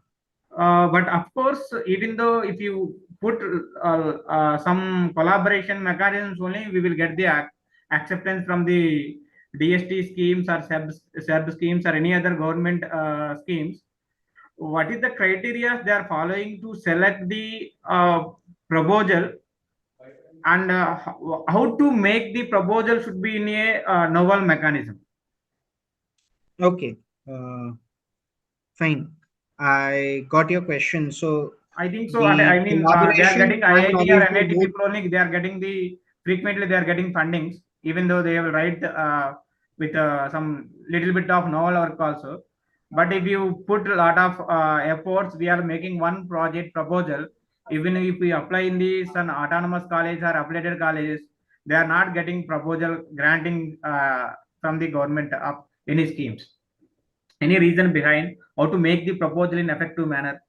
But of course, even though if you put some collaboration mechanisms only, we will get the acceptance from the DST schemes or SERB schemes or any other government schemes. What is the criteria they are following to select the proposal, and how to make the proposal should be in a novel mechanism? Okay. Fine. I got your question. So I think so. I mean, they are getting IIT or NIT people only. They are getting frequently they are getting fundings, even though they will write with some little bit of novel work also. But if you put a lot of efforts, we are making one project proposal. Even if we apply in some autonomous college or affiliated colleges, they are not getting proposal granting from the government of any schemes. Any reason behind how to make the proposal in effective manner?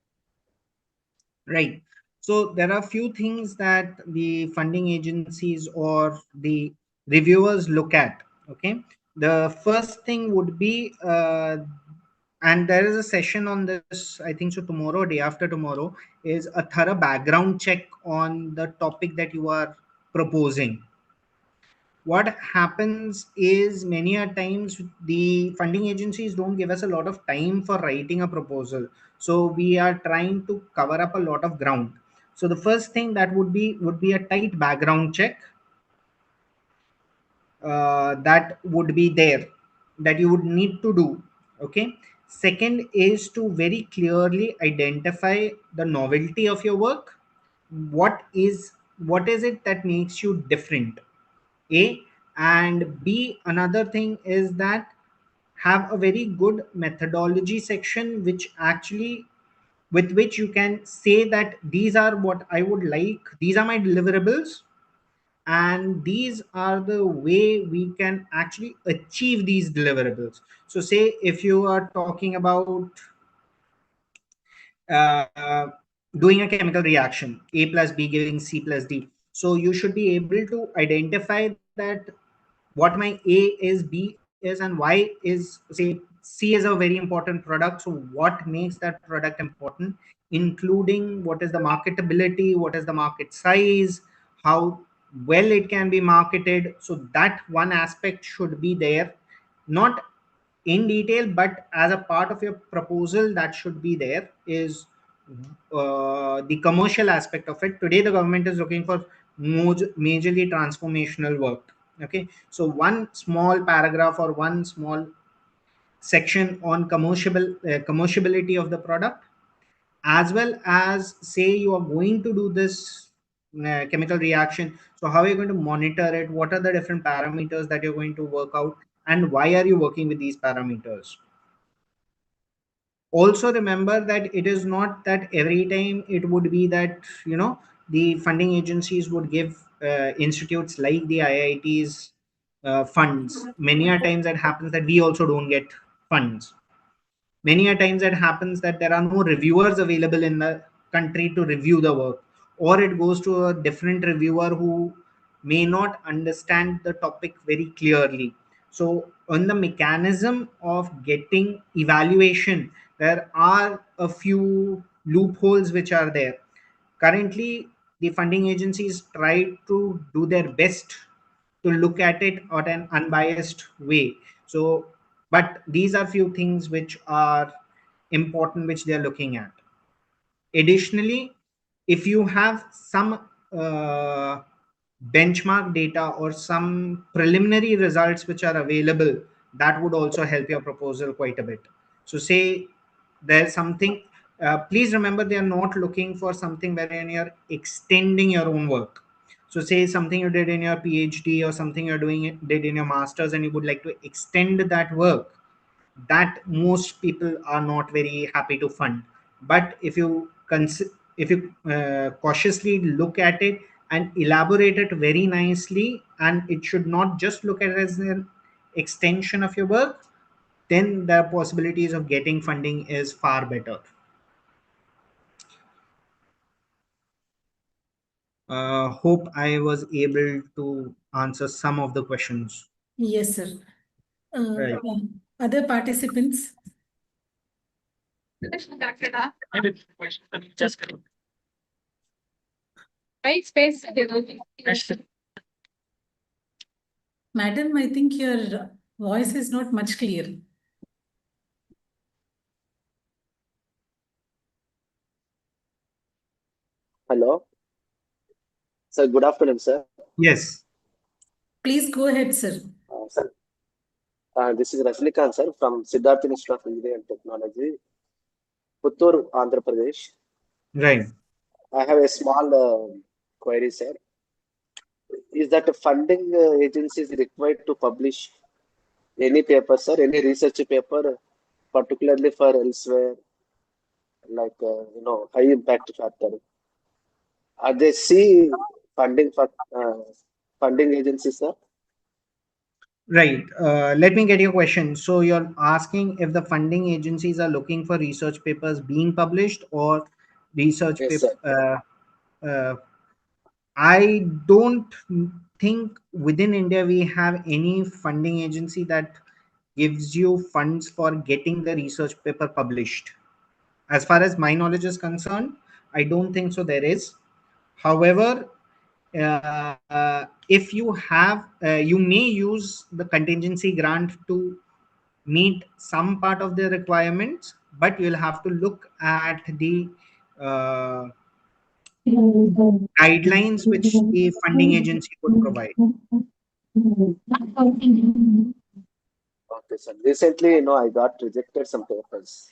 Right. So there are a few things that the funding agencies or the reviewers look at. Okay. The first thing would be, and there is a session on this, I think so tomorrow, day after tomorrow, is a thorough background check on the topic that you are proposing. What happens is many a times the funding agencies don't give us a lot of time for writing a proposal, so we are trying to cover up a lot of ground. So the first thing that would be a tight background check that would be there, that you would need to do. Okay. Second is to very clearly identify the novelty of your work. What is it that makes you different? A. And B, another thing is that have a very good methodology section with which you can say that these are what I would like, these are my deliverables, and these are the way we can actually achieve these deliverables. So say if you are talking about doing a chemical reaction, A plus B giving C plus D, so you should be able to identify that what my A is, B is, and Y is. Say C is a very important product, so what makes that product important, including what is the marketability, what is the market size, how well it can be marketed. So that one aspect should be there, not in detail, but as a part of your proposal that should be there is the commercial aspect of it. Today the government is looking for majorly transformational work. Okay, so one small paragraph or one small section on commerciability of the product, as well as say you are going to do this chemical reaction. So how are you going to monitor it? What are the different parameters that you're going to work out, and why are you working with these parameters? Also remember that it is not that every time it would be that, you know, the funding agencies would give institutes like the IITs funds. Many a times that happens that we also don't get funds. Many a times it happens that there are no reviewers available in the country to review the work, or it goes to a different reviewer who may not understand the topic very clearly. So on the mechanism of getting evaluation, there are a few loopholes which are there. Currently the funding agencies try to do their best to look at it on an unbiased way. So but these are few things which are important which they are looking at. Additionally, if you have some benchmark data or some preliminary results which are available, that would also help your proposal quite a bit. So say there's something, please remember they are not looking for something wherein you're extending your own work. So say something you did in your PhD or something you're did in your masters and you would like to extend that work, that most people are not very happy to fund. But if you cautiously look at it and elaborate it very nicely, and it should not just look at it as an extension of your work, then the possibilities of getting funding is far better. Hope I was able to answer some of the questions. Yes, sir. Right. Other participants? Madam, I think your voice is not much clear. Hello. Sir, good afternoon, sir. Yes. Please go ahead, sir. Sir, this is Rajnikant, sir, from Siddharth Institute of Engineering and Technology, Puttur, Andhra Pradesh. Right. I have a small query, sir. Is that a funding agency is required to publish any paper, sir, any research paper, particularly for elsewhere, like, high impact factor? Are they see funding for funding agencies, sir? Right. Let me get your question. So you're asking if the funding agencies are looking for research papers being published or research Yes, paper. I don't think within India we have any funding agency that gives you funds for getting the research paper published. As far as my knowledge is concerned, I don't think so there is. However, if you have, you may use the contingency grant to meet some part of the requirements, but you'll have to look at the guidelines which the funding agency would provide. Okay, sir. Recently, I got rejected some papers.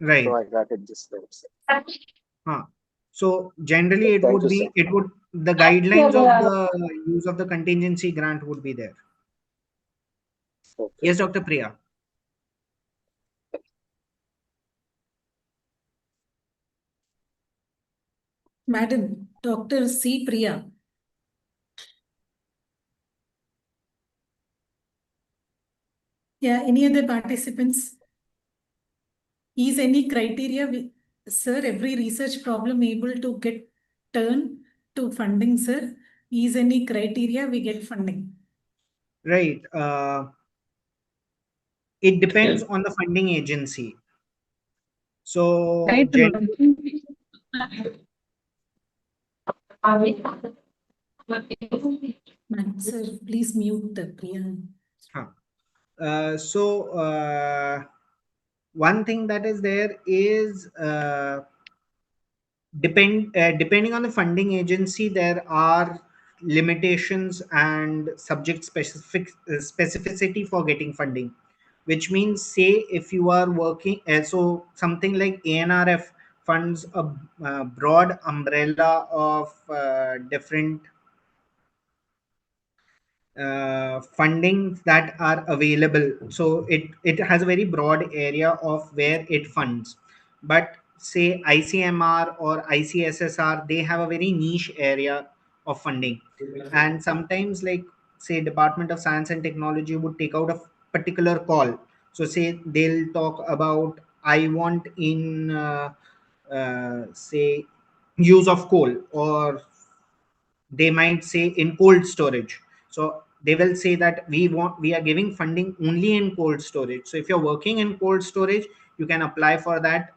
Right. So I got it just now, sir. So generally it would be, the guidelines of the use of the contingency grant would be there. Okay. Yes, Dr. Priya. Madam, Dr. C. Priya. Yeah, any other participants? Is any criteria, sir, every research problem able to get turned to funding, sir? Is any criteria we get funding? Right. It depends on the funding agency. So, Sir, please mute the Priya. One thing that is there is depending on the funding agency, there are limitations and subject specificity for getting funding, which means, say if you are working, so something like ANRF funds a broad umbrella of different fundings that are available. So it has a very broad area of where it funds. But say ICMR or ICSSR, they have a very niche area of funding. And sometimes, like say Department of Science and Technology would take out a particular call. So say they'll talk about, I want in say use of coal, or they might say in cold storage. So they will say that we are giving funding only in cold storage. So if you're working in cold storage, you can apply for that.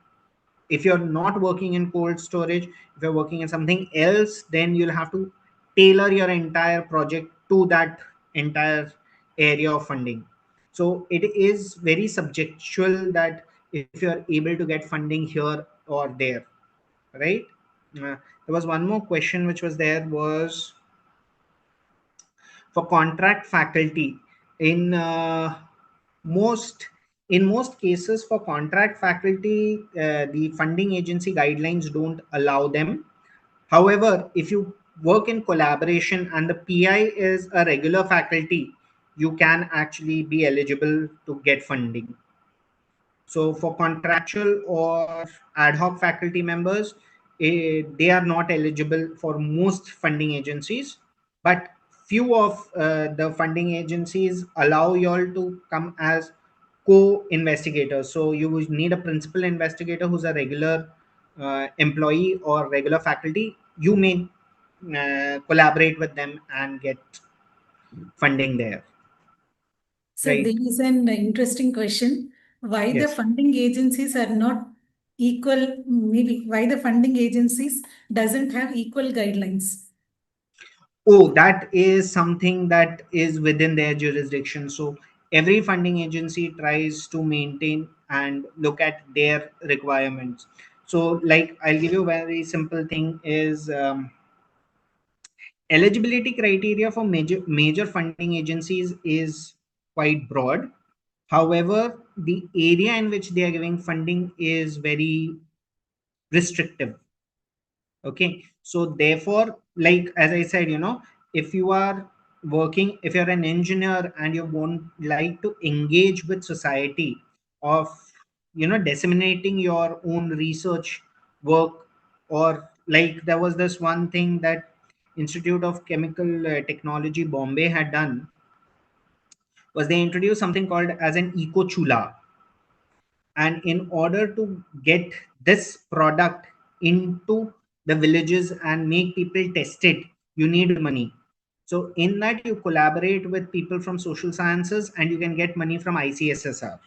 If you're not working in cold storage, if you're working in something else, then you'll have to tailor your entire project to that entire area of funding. So it is very subjectual that if you're able to get funding here or there, right? There was one more question which was there, was for contract faculty. In most cases for contract faculty, the funding agency guidelines don't allow them. However, if you work in collaboration and the PI is a regular faculty, you can actually be eligible to get funding. So for contractual or ad hoc faculty members, they are not eligible for most funding agencies, but few of the funding agencies allow you all to come as co-investigators. So you would need a principal investigator who's a regular employee or regular faculty. You may collaborate with them and get funding there. So Right. there is an interesting question. Why the Yes. funding agencies are not equal, maybe why the funding agencies doesn't have equal guidelines? Oh, that is something that is within their jurisdiction. So every funding agency tries to maintain and look at their requirements. So like I'll give you a very simple thing is eligibility criteria for major funding agencies is quite broad. However, the area in which they are giving funding is very restrictive. Okay, so therefore, like as I said, if you are working, if you're an engineer and you won't like to engage with society of disseminating your own research work, or like there was this one thing that Institute of Chemical Technology Bombay had done, was they introduced something called as an eco chula. And in order to get this product into the villages and make people test it, you need money. So in that, you collaborate with people from social sciences and you can get money from ICSSR.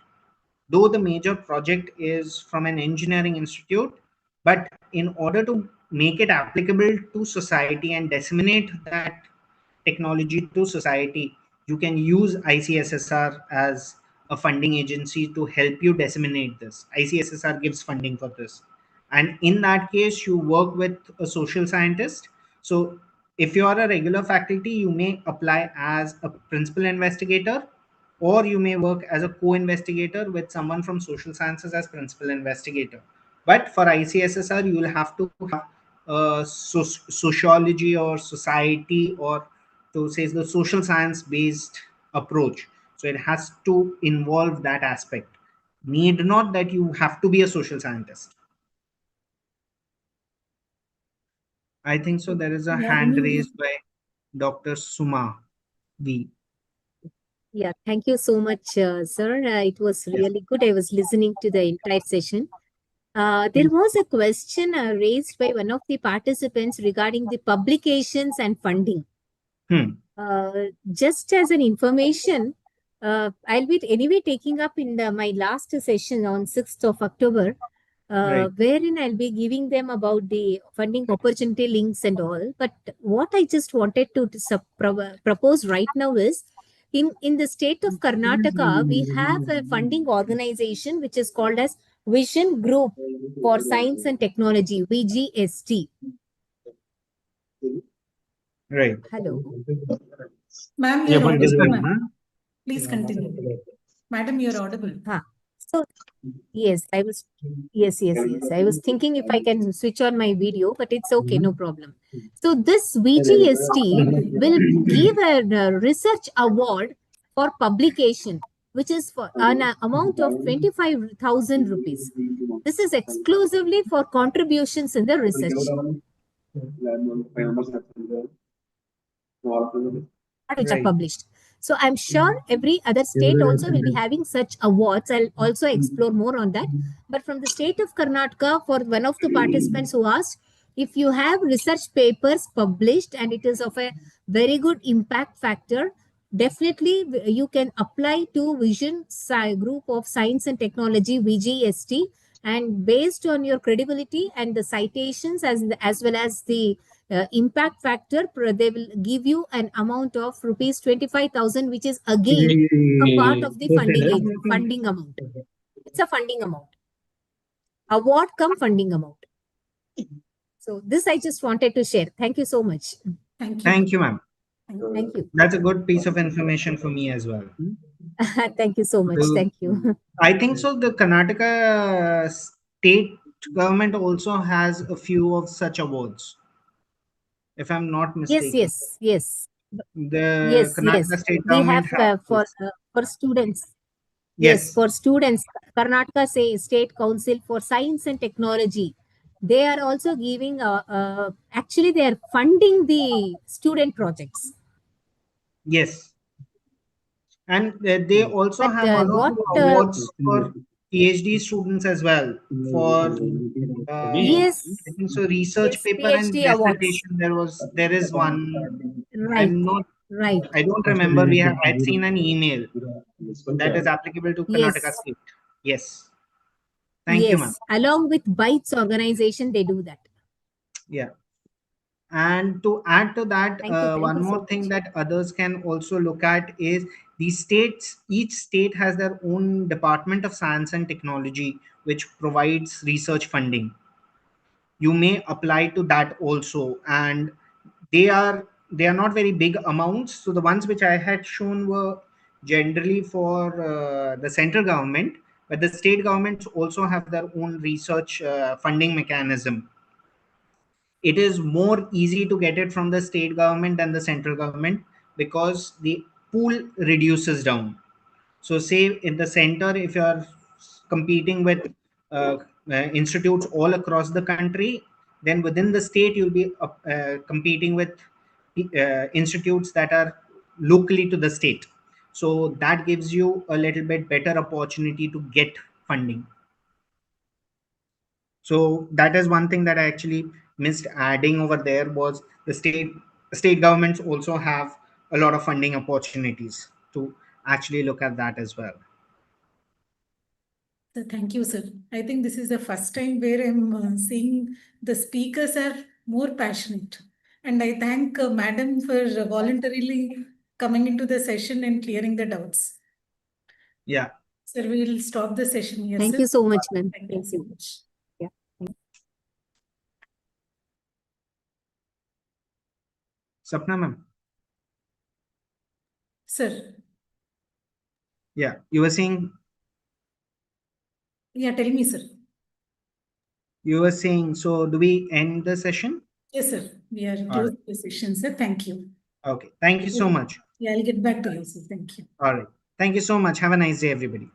Though the major project is from an engineering institute, but in order to make it applicable to society and disseminate that technology to society, you can use ICSSR as a funding agency to help you disseminate this. ICSSR gives funding for this. And in that case, you work with a social scientist. So if you are a regular faculty, you may apply as a principal investigator, or you may work as a co-investigator with someone from social sciences as principal investigator. But for ICSSR, you will have to have sociology or society, or to say the social science based approach. So it has to involve that aspect. Need not that you have to be a social scientist. I think so. There is a hand raised by Dr. Suma V. Yeah, thank you so much, sir. It was really good. I was listening to the entire session. There was a question raised by one of the participants regarding the publications and funding. Just as an information, I'll be anyway taking up in my last session on 6th of October, wherein I'll be giving them about the funding opportunity links and all. But what I just wanted to propose right now is, in the state of Karnataka, we have a funding organization which is called as Vision Group for Science and Technology, VGST. Right. Hello. Ma'am, you're audible. Please continue. Madam, you're audible. So, yes, I was, yes. I was thinking if I can switch on my video, but it's okay, no problem. So this VGST will give a research award for publication, which is for an amount of 25,000 rupees. This is exclusively for contributions in the research which are published. So I'm sure every other state also will be having such awards. I'll also explore more on that. But from the state of Karnataka, for one of the participants who asked, if you have research papers published and it is of a very good impact factor, definitely you can apply to Vision Group of Science and Technology, VGST, and based on your credibility and the citations as well as the impact factor, they will give you an amount of rupees 25,000, which is again a part of the funding amount. It's a funding amount. Award come funding amount. So this I just wanted to share. Thank you so much. Thank you. Thank you, ma'am. Thank you. That's a good piece of information for me as well. Thank you so much. So, Thank you. I think so. The Karnataka state government also has a few of such awards, if I'm not mistaken. Yes. The Karnataka state We government have has for students. Yes. For students, Karnataka State Council for Science and Technology, they are also giving, actually they are funding the student projects. Yes. And they also But, have one of the awards for PhD students as well. For yes, I think so. Research paper and PhD awards. dissertation. There is one. Right. I'm not. Right. I don't remember. I'd seen an email that is applicable to Karnataka State. Yes. Thank you, ma'am. Along with BITES organization, they do that. Yeah. And to add to that, Thank one you so more thing that others can also look at is the states. Each state has their own Department of Science and Technology, which provides research funding. You may apply to that also, and they are not very big amounts. So the ones which I had shown were generally for the central government, but the state governments also have their own research funding mechanism. It is more easy to get it from the state government than the central government because the pool reduces down. So say in the center, if you are competing with institutes all across the country, then within the state you'll be competing with institutes that are locally to the state. So that gives you a little bit better opportunity to get funding. So that is one thing that I actually missed adding over there, was the state governments also have a lot of funding opportunities to actually look at that as well. So thank you, sir. I think this is the first time where I'm seeing the speakers are more passionate. And I thank Madam for voluntarily coming into the session and clearing the doubts. Yeah. Sir, we will stop the session here. Thank sir. you so much, ma'am. Thank you so much. Yeah. Sapna ma'am. Sir. Yeah, you were saying. Yeah, tell me, sir. You were saying, so do we end the session? Yes, sir. We are closing the session, sir. Thank you. Okay. Thank you so much. Yeah, I'll get back to you, sir. Thank you. All right. Thank you so much. Have a nice day, everybody.